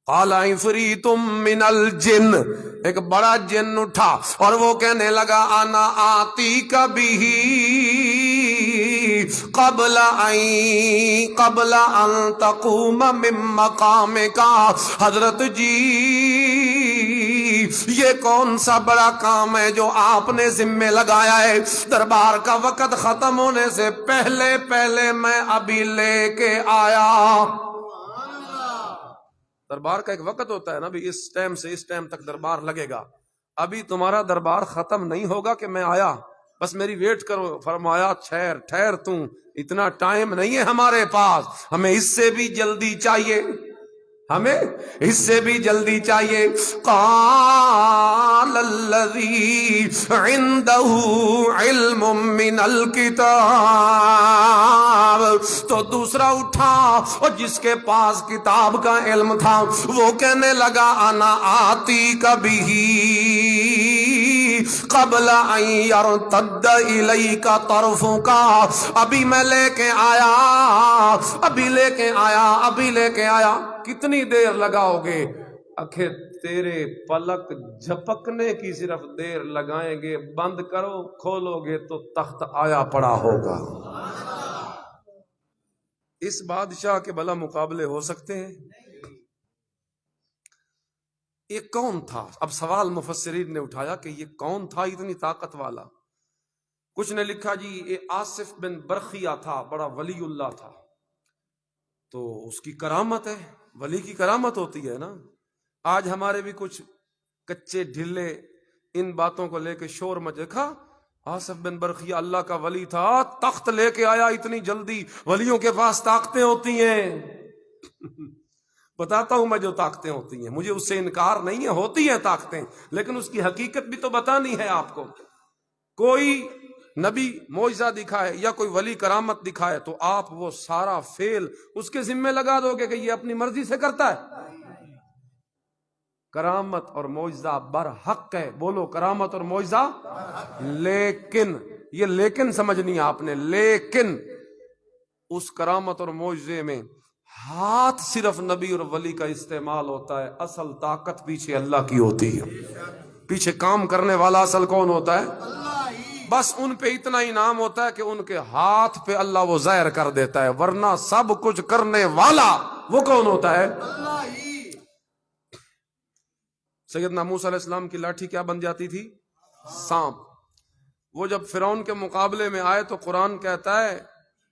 قال عفریت من الجن، ایک بڑا جن اٹھا اور وہ کہنے لگا انا آتیک بہ قبل ان تقوم من مقامک، حضرت جی یہ کون سا بڑا کام ہے جو آپ نے ذمہ لگایا ہے، دربار کا وقت ختم ہونے سے پہلے پہلے میں ابھی لے کے آیا۔ دربار کا ایک وقت ہوتا ہے نا بھی، اس ٹائم سے اس ٹائم تک دربار لگے گا، ابھی تمہارا دربار ختم نہیں ہوگا کہ میں آیا، بس میری ویٹ کرو۔ فرمایا ٹھہر تو، اتنا ٹائم نہیں ہے ہمارے پاس، ہمیں اس سے بھی جلدی چاہیے، ہمیں اس سے بھی جلدی چاہیے۔ قال الذی عندہ علم من الکتاب، تو دوسرا اٹھا اور جس کے پاس کتاب کا علم تھا وہ کہنے لگا انا آتیک بہ قبل ان یرتد الیک طرفک، ابھی میں لے کے آیا، ابھی لے کے آیا، ابھی لے کے آیا۔ کتنی دیر لگاؤ گے؟ اکھے تیرے پلک جھپکنے کی صرف دیر لگائیں گے، بند کرو کھولو گے تو تخت آیا پڑا ہوگا۔ اس بادشاہ کے بھلا مقابلے ہو سکتے ہیں؟ یہ کون تھا؟ اب سوال مفسرین نے اٹھایا کہ یہ کون تھا اتنی طاقت والا؟ کچھ نے لکھا جی یہ آصف بن برخیہ تھا، بڑا ولی اللہ تھا، تو اس کی کرامت ہے، ولی کی کرامت ہوتی ہے نا۔ آج ہمارے بھی کچھ کچے ڈھلے ان باتوں کو لے کے شور مچا، آصف بن برخیہ اللہ کا ولی تھا، تخت لے کے آیا اتنی جلدی، ولیوں کے پاس طاقتیں ہوتی ہیں بتاتا ہوں میں جو طاقتیں ہوتی ہیں، مجھے اس سے انکار نہیں ہے، ہوتی ہیں طاقتیں، لیکن اس کی حقیقت بھی تو بتانی ہے آپ کو۔ کوئی نبی معجزہ دکھائے یا کوئی ولی کرامت دکھائے تو آپ وہ سارا فیل اس کے ذمہ لگا دو گے کہ یہ اپنی مرضی سے کرتا ہے؟ کرامت اور معجزہ برحق ہے، بولو کرامت اور معجزہ، لیکن یہ لیکن سمجھنی ہے آپ نے، لیکن اس کرامت اور معجزے میں ہاتھ صرف نبی اور ولی کا استعمال ہوتا ہے، اصل طاقت پیچھے اللہ کی ہوتی ہے، پیچھے کام کرنے والا اصل کون ہوتا ہے؟ بس ان پہ اتنا انعام ہوتا ہے کہ ان کے ہاتھ پہ اللہ وہ ظاہر کر دیتا ہے، ورنہ سب کچھ کرنے والا وہ کون ہوتا ہے؟ سیدنا موسیٰ علیہ السلام کی لاٹھی کیا بن جاتی تھی؟ سانپ۔ وہ جب فرعون کے مقابلے میں آئے تو قرآن کہتا ہے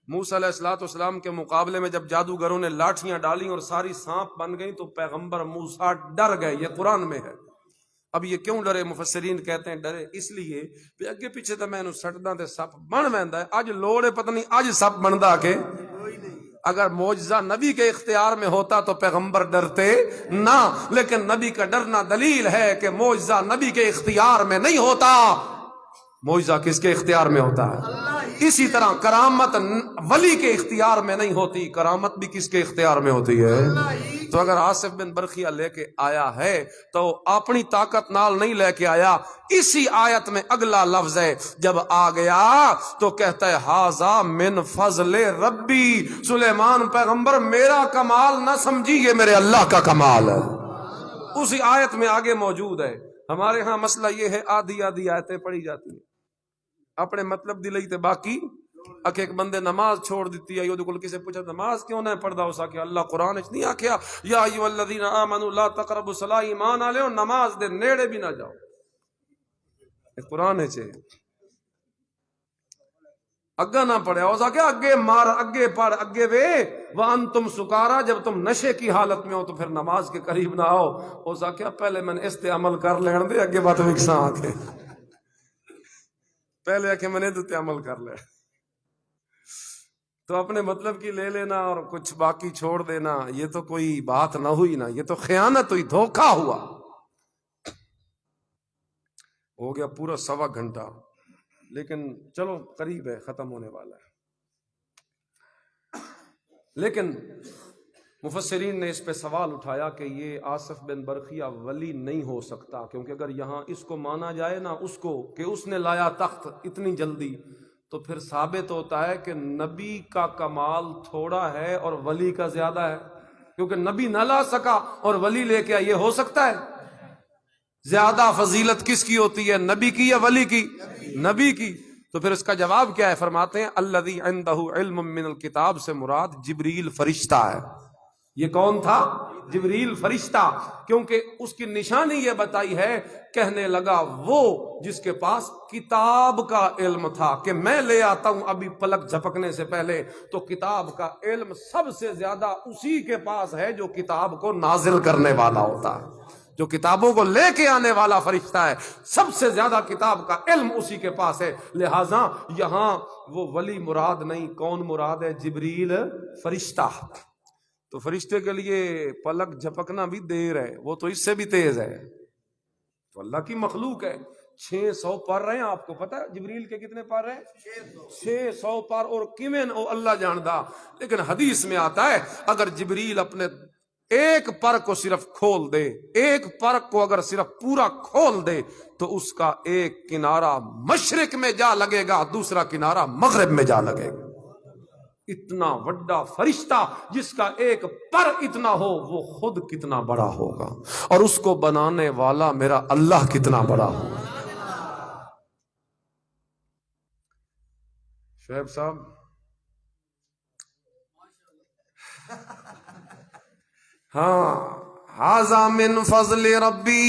موسیٰ علیہ السلام کے مقابلے میں جب جادوگروں نے لاٹھیاں ڈالی اور ساری سانپ بن گئی تو پیغمبر موسیٰ ڈر گئے، یہ قرآن میں ہے۔ اب یہ کیوں ڈرے؟ مفسرین کہتے ہیں ڈرے اس لیے کہ اگے پیچھے تو میں سٹدا تے سپ بن ویندا ہے، اج لوڑ ہے پتہ نہیں اج سپ بندا کہ اگر معجزہ نبی کے اختیار میں ہوتا تو پیغمبر ڈرتے نہ، لیکن نبی کا ڈرنا دلیل ہے کہ معجزہ نبی کے اختیار میں نہیں ہوتا، معجزہ کس کے اختیار میں ہوتا ہے؟ اسی طرح کرامت ولی کے اختیار میں نہیں ہوتی، کرامت بھی کس کے اختیار میں ہوتی ہے؟ تو اگر آصف بن برخیہ لے کے آیا ہے تو اپنی طاقت نال نہیں لے کے آیا، اسی آیت میں اگلا لفظ ہے جب آ گیا تو کہتا ہے ھذا من فضل ربی، سلیمان پیغمبر میرا کمال نہ سمجھی، یہ میرے اللہ کا کمال ہے، اسی آیت میں آگے موجود ہے۔ ہمارے ہاں مسئلہ یہ ہے آدھی آدھی آیتیں پڑھی جاتی ہیں اپنے مطلب دلئی تے باقی اکھے ایک بندے نماز چھوڑ دیتی ہے، یہ کسی پوچھا نماز کیوں نہیں پڑھدا ہو سکے؟ اللہ قرآن اچ نہیں آکھیا یا ایھا الذین آمنوا لا تقربوا الصلاۃ، ایمان والےو نماز دے نیڑے بھی نہ جاؤ، یہ قرآن اچ ہے۔ اگا نہ پڑھیا ہو سکے اگے مار اگے پڑھ اگے وے وانتم سکارا، جب تم نشے کی حالت میں ہو تو پھر نماز کے قریب نہ آؤ، ہو سکے پہلے میں نے اس تے عمل کر لین دے اگے بات وکساں آکھے، پہلے آکھے میں نے تے عمل کر لے، تو اپنے مطلب کی لے لینا اور کچھ باقی چھوڑ دینا، یہ تو کوئی بات نہ ہوئی نا، یہ تو خیانت ہوئی، دھوکہ ہوا۔ ہو گیا پورا 1.25 گھنٹہ، لیکن چلو قریب ہے، ختم ہونے والا ہے۔ لیکن مفسرین نے اس پہ سوال اٹھایا کہ یہ آصف بن برخیہ ولی نہیں ہو سکتا، کیونکہ اگر یہاں اس کو مانا جائے نا اس کو کہ اس نے لایا تخت اتنی جلدی، تو پھر ثابت ہوتا ہے کہ نبی کا کمال تھوڑا ہے اور ولی کا زیادہ ہے، کیونکہ نبی نہ لا سکا اور ولی لے کے یہ ہو سکتا ہے؟ زیادہ فضیلت کس کی ہوتی ہے، نبی کی یا ولی کی؟ نبی کی۔ تو پھر اس کا جواب کیا ہے؟ فرماتے ہیں الذی عندہ علم من الکتاب سے مراد جبریل فرشتہ ہے۔ یہ کون تھا؟ جبریل فرشتہ، کیونکہ اس کی نشانی یہ بتائی ہے، کہنے لگا وہ جس کے پاس کتاب کا علم تھا کہ میں لے آتا ہوں ابھی پلک جھپکنے سے پہلے، تو کتاب کا علم سب سے زیادہ اسی کے پاس ہے جو کتاب کو نازل کرنے والا ہوتا ہے، جو کتابوں کو لے کے آنے والا فرشتہ ہے، سب سے زیادہ کتاب کا علم اسی کے پاس ہے۔ لہٰذا یہاں وہ ولی مراد نہیں، کون مراد ہے؟ جبریل فرشتہ۔ تو فرشتے کے لیے پلک جھپکنا بھی دیر ہے، وہ تو اس سے بھی تیز ہے، تو اللہ کی مخلوق ہے۔ 600 پر رہے ہیں، آپ کو پتا ہے جبریل کے کتنے پر رہے؟ 600 پر، اور کیویں او اللہ جاندا۔ لیکن حدیث میں آتا ہے اگر جبریل اپنے ایک پر کو صرف کھول دے، ایک پر کو اگر صرف پورا کھول دے تو اس کا ایک کنارہ مشرق میں جا لگے گا، دوسرا کنارہ مغرب میں جا لگے گا۔ اتنا بڑا فرشتہ جس کا ایک پر اتنا ہو، وہ خود کتنا بڑا ہوگا، اور اس کو بنانے والا میرا اللہ کتنا بڑا ہوگا۔ شعیب صاحب ہاں، ھذا من فضل ربی،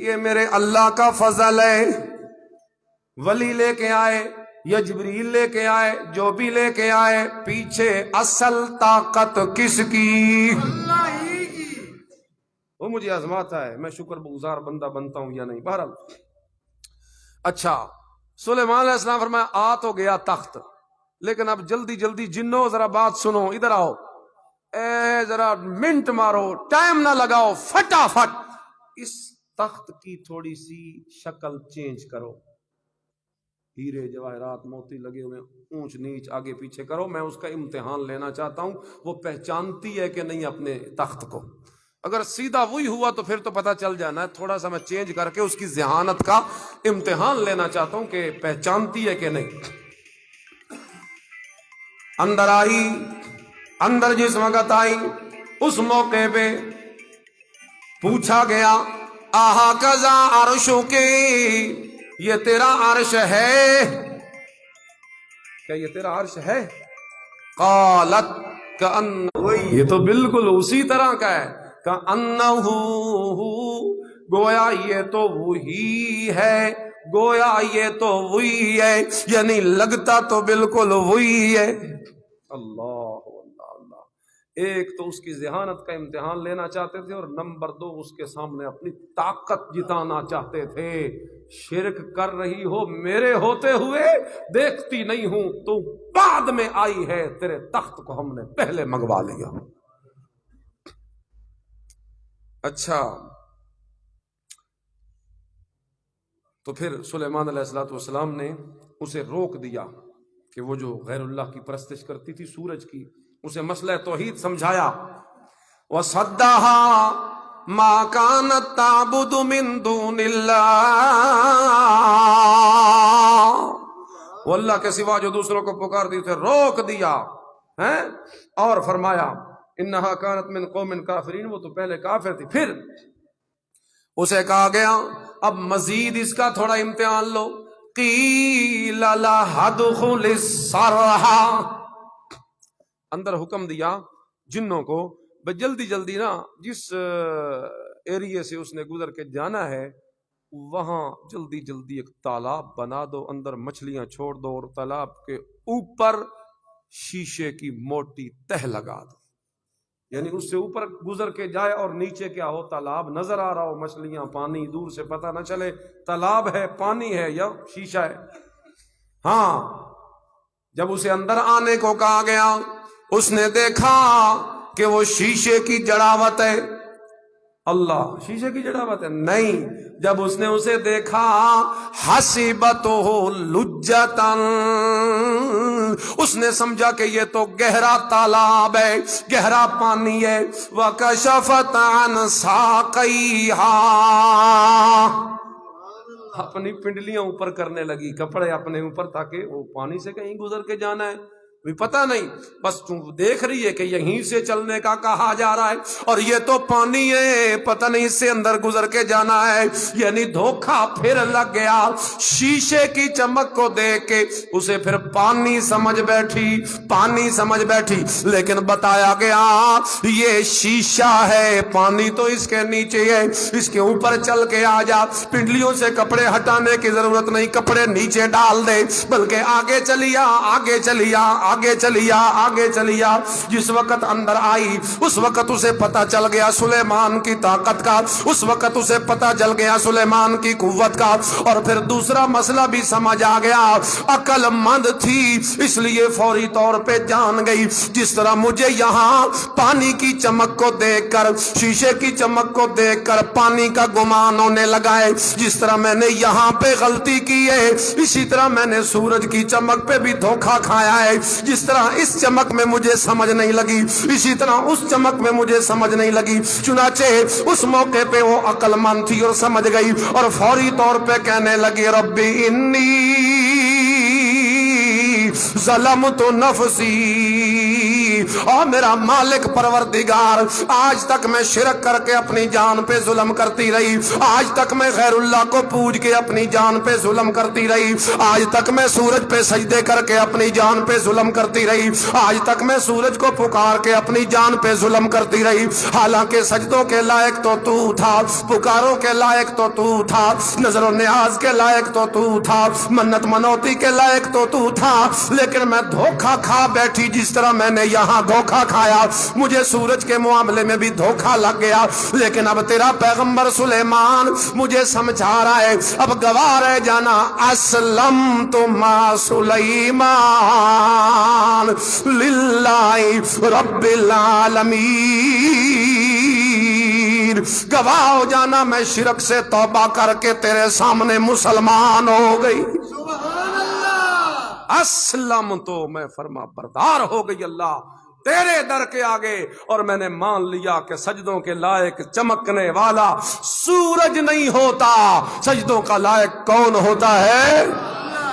یہ میرے اللہ کا فضل ہے۔ ولی لے کے آئے یا جبریل لے کے آئے، جو بھی لے کے آئے، پیچھے اصل طاقت کس کی؟ اللہ ہی کی۔ وہ مجھے آزماتا ہے میں شکر گزار بندہ بنتا ہوں یا نہیں۔ بہرحال اچھا، سلیمان علیہ السلام فرمایا آ تو گیا تخت، لیکن اب جلدی جلدی جنوں ذرا بات سنو، ادھر آؤ، اے ذرا منٹ مارو، ٹائم نہ لگاؤ، فٹافٹ اس تخت کی تھوڑی سی شکل چینج کرو، ہیرے جواہرات موتی لگے ہوئے اونچ نیچ آگے پیچھے کرو، میں اس کا امتحان لینا چاہتا ہوں وہ پہچانتی ہے کہ نہیں اپنے تخت کو۔ اگر سیدھا وہی ہوا تو پھر تو پتہ چل جانا ہے، تھوڑا سا میں چینج کر کے اس کی ذہانت کا امتحان لینا چاہتا ہوں کہ پہچانتی ہے کہ نہیں۔ اندر آئی اندر جس وقت آئی اس موقع پہ پوچھا گیا آہا کذا عرشوں کے، یہ تیرا عرش ہے کیا؟ یہ تیرا عرش ہے؟ قالت کأنہ، یہ تو بالکل اسی طرح کا ہے، کأنہ، گویا یہ تو وہی ہے، گویا یہ تو وہی ہے، یعنی لگتا تو بالکل وہی ہے۔ اللہ اللہ اللہ، ایک تو اس کی ذہانت کا امتحان لینا چاہتے تھے، اور نمبر دو اس کے سامنے اپنی طاقت جتانا چاہتے تھے۔ شرک کر رہی ہو میرے ہوتے ہوئے، دیکھتی نہیں ہوں تو بعد میں آئی ہے، تیرے تخت کو ہم نے پہلے منگوا لیا۔ اچھا، تو پھر سلیمان علیہ السلام نے اسے روک دیا کہ وہ جو غیر اللہ کی پرستش کرتی تھی سورج کی، اسے مسئلہ توحید سمجھایا۔ وَصَدَّهَا مَا كَانَتْ تَعْبُدُ مِن دُونِ اللَّهِ، وہ اللہ کے سوا جو دوسروں کو پکارتی تھے روک دیا ہے، اور فرمایا اِنَّهَا كَانَتْ مِن قَوْمٍ كَافِرِينَ، وہ تو پہلے کافر تھی۔ پھر اسے کہا گیا اب مزید اس کا تھوڑا امتحان لو، قیل لها ادخل الصرح، اندر حکم دیا جنوں کو جلدی جلدی نا جس ایریے سے اس نے گزر کے جانا ہے وہاں جلدی جلدی ایک تالاب بنا دو، اندر مچھلیاں چھوڑ دو، اور تالاب کے اوپر شیشے کی موٹی تہ لگا دو، یعنی اس سے اوپر گزر کے جائے اور نیچے کیا ہو، تالاب نظر آ رہا ہو، مچھلیاں، پانی، دور سے پتہ نہ چلے تالاب ہے، پانی ہے یا شیشہ ہے۔ ہاں، جب اسے اندر آنے کو کہا گیا اس نے دیکھا کہ وہ شیشے کی جڑاوت ہے۔ اللہ، شیشے کی جڑاوت ہے؟ نہیں، جب اس نے اسے دیکھا حسبتہ لجتا، اس نے سمجھا کہ یہ تو گہرا تالاب ہے، گہرا پانی ہے۔ وَكَشَفَتْ عَنْ سَاقَيْهَا، اپنی پنڈلیاں اوپر کرنے لگی، کپڑے اپنے اوپر، تاکہ وہ پانی سے کہیں گزر کے جانا ہے، بھی پتہ نہیں، بس تم دیکھ رہی ہے کہ یہیں سے چلنے کا کہا جا رہا ہے، اور یہ تو پانی ہے، پتہ نہیں اس سے اندر گزر کے جانا ہے۔ یعنی دھوکہ پھر لگ گیا، شیشے کی چمک کو دیکھ کے اسے پھر پانی سمجھ بیٹھی، پانی سمجھ بیٹھی، لیکن بتایا گیا یہ شیشہ ہے، پانی تو اس کے نیچے ہے، اس کے اوپر چل کے آ جا، پنڈلیوں سے کپڑے ہٹانے کی ضرورت نہیں، کپڑے نیچے ڈال دے، بلکہ آگے چلیا، آگے چلیا، آگے چلیا، آگے چلیا۔ جس وقت اندر آئی اس وقت اسے پتا چل گیا سلیمان کی طاقت کا، اس وقت اسے پتا چل گیا سلیمان کی قوت کا، اور پھر دوسرا مسئلہ بھی سمجھ آ گیا، عقل مند تھی اس لیے فوری طور پہ جان گئی، جس طرح مجھے یہاں پانی کی چمک کو دیکھ کر، شیشے کی چمک کو دیکھ کر پانی کا گمان ہونے لگا ہے، جس طرح میں نے یہاں پہ غلطی کی ہے اسی طرح میں نے سورج کی چمک پہ بھی دھوکہ کھایا ہے، جس طرح اس چمک میں مجھے سمجھ نہیں لگی اسی طرح اس چمک میں مجھے سمجھ نہیں لگی۔ چنانچہ اس موقع پہ وہ عقل مند تھی اور سمجھ گئی، اور فوری طور پہ کہنے لگی رب انی ظلمت نفسی، اور میرا مالک پروردگار آج تک میں شرک کر کے اپنی جان پہ ظلم کرتی رہی، آج تک میں غیر اللہ کو پوج کے اپنی جان پہ ظلم کرتی رہی، آج تک میں سورج پہ سجدے کر کے اپنی جان پہ ظلم کرتی رہی، آج تک میں سورج کو پکار کے اپنی جان پہ ظلم کرتی رہی، حالانکہ سجدوں کے لائق تو تو تھا، پکاروں کے لائق تو تو تھا، نظر و نیاز کے لائق تو تو تھا، منت منوتی کے لائق تو تو تھا، لیکن میں دھوکہ کھا بیٹھی، جس طرح میں نے یہاں دھوکہ کھایا مجھے سورج کے معاملے میں بھی دھوکہ لگ گیا، لیکن اب تیرا پیغمبر سلیمان مجھے سمجھا رہا ہے، اب گواہ رہ جانا، اسلمت ما سلیمان للہ رب العالمین، گواہ ہو جانا میں شرک سے توبہ کر کے تیرے سامنے مسلمان ہو گئی، اسلم تو میں فرما بردار ہو گئی اللہ تیرے در کے آگے، اور میں نے مان لیا کہ سجدوں کے لائق چمکنے والا سورج نہیں ہوتا، سجدوں کا لائق کون ہوتا ہے؟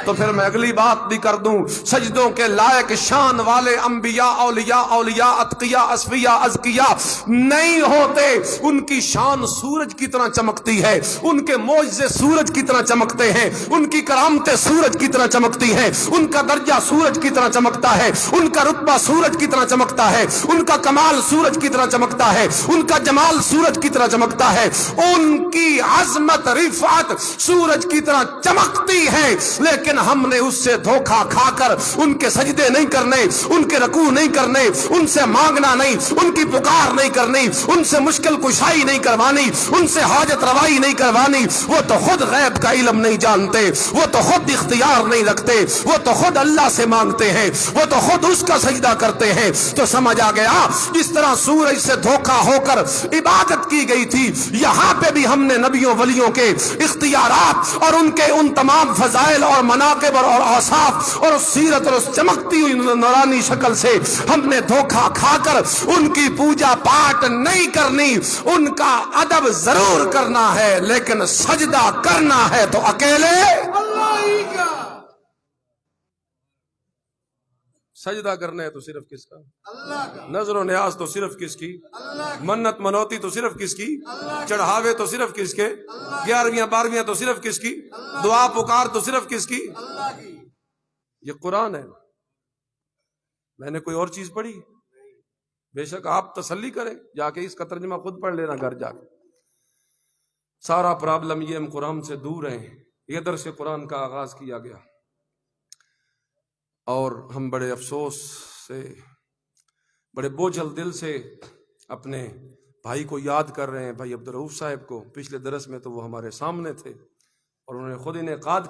تو پھر میں اگلی بات بھی کر دوں، سجدوں کے لائق شان والے انبیاء، اولیاء، اتقیاء، اصفیاء، ازکیاء نہیں ہوتے۔ ان کی شان سورج کی طرح چمکتی ہے، ان کے معجزے سورج کی طرح چمکتے ہیں، ان کی کرامتیں سورج کی طرح چمکتی ہیں، ان کا درجہ سورج کی طرح چمکتا ہے، ان کا رتبہ سورج کی طرح چمکتا ہے، ان کا کمال سورج کی طرح چمکتا ہے، ان کا جمال سورج کی طرح چمکتا ہے، ان کی عظمت رفعت سورج کی طرح چمکتی ہے۔ لیکن ہم نے اس سے دھوکہ کھا کر ان کے سجدے نہیں کرنے، ان کے رکوع نہیں کرنے، ان سے مانگنا نہیں، ان کی پکار نہیں کرنی، ان سے مشکل کشائی نہیں کروانی، ان سے حاجت روائی نہیں کروانی۔ وہ تو خود غیب کا علم نہیں جانتے، وہ تو خود اختیار نہیں رکھتے، وہ تو خود اللہ سے مانگتے ہیں، وہ تو خود اس کا سجدہ کرتے ہیں۔ تو سمجھ آ گیا جس طرح سورج سے دھوکہ ہو کر عبادت کی گئی تھی، یہاں پہ بھی ہم نے نبیوں ولیوں کے اختیارات اور ان کے ان تمام فضائل اور مناقب اور اوصاف اور اس سیرت اور اس چمکتی ہوئی نورانی شکل سے ہم نے دھوکہ کھا کر ان کی پوجا پاٹ نہیں کرنی۔ ان کا ادب ضرور کرنا ہے، لیکن سجدہ کرنا ہے تو اکیلے اللہ ہی کا، سجدہ کرنا ہے تو صرف کس کا؟ اللہ کا، نظر و نیاز تو صرف کس کی؟ اللہ کی، منت منوتی تو صرف کس کی؟ اللہ کی، چڑھاوے تو صرف کس کے؟ 11ویں 12ویں تو صرف کس کی؟ دعا پکار تو صرف کس کی؟ اللہ کی۔ یہ قرآن ہے، میں نے کوئی اور چیز پڑھی؟ بے شک آپ تسلی کریں، جا کے اس کا ترجمہ خود پڑھ لینا گھر جا کے۔ سارا پرابلم یہ ہم قرآن سے دور ہیں، یہ درس قرآن کا آغاز کیا گیا اور ہم بڑے افسوس سے، بڑے بوجھل دل سے اپنے بھائی کو یاد کر رہے ہیں، بھائی عبدالرؤف صاحب کو۔ پچھلے درس میں تو وہ ہمارے سامنے تھے اور انہوں نے خود انعقاد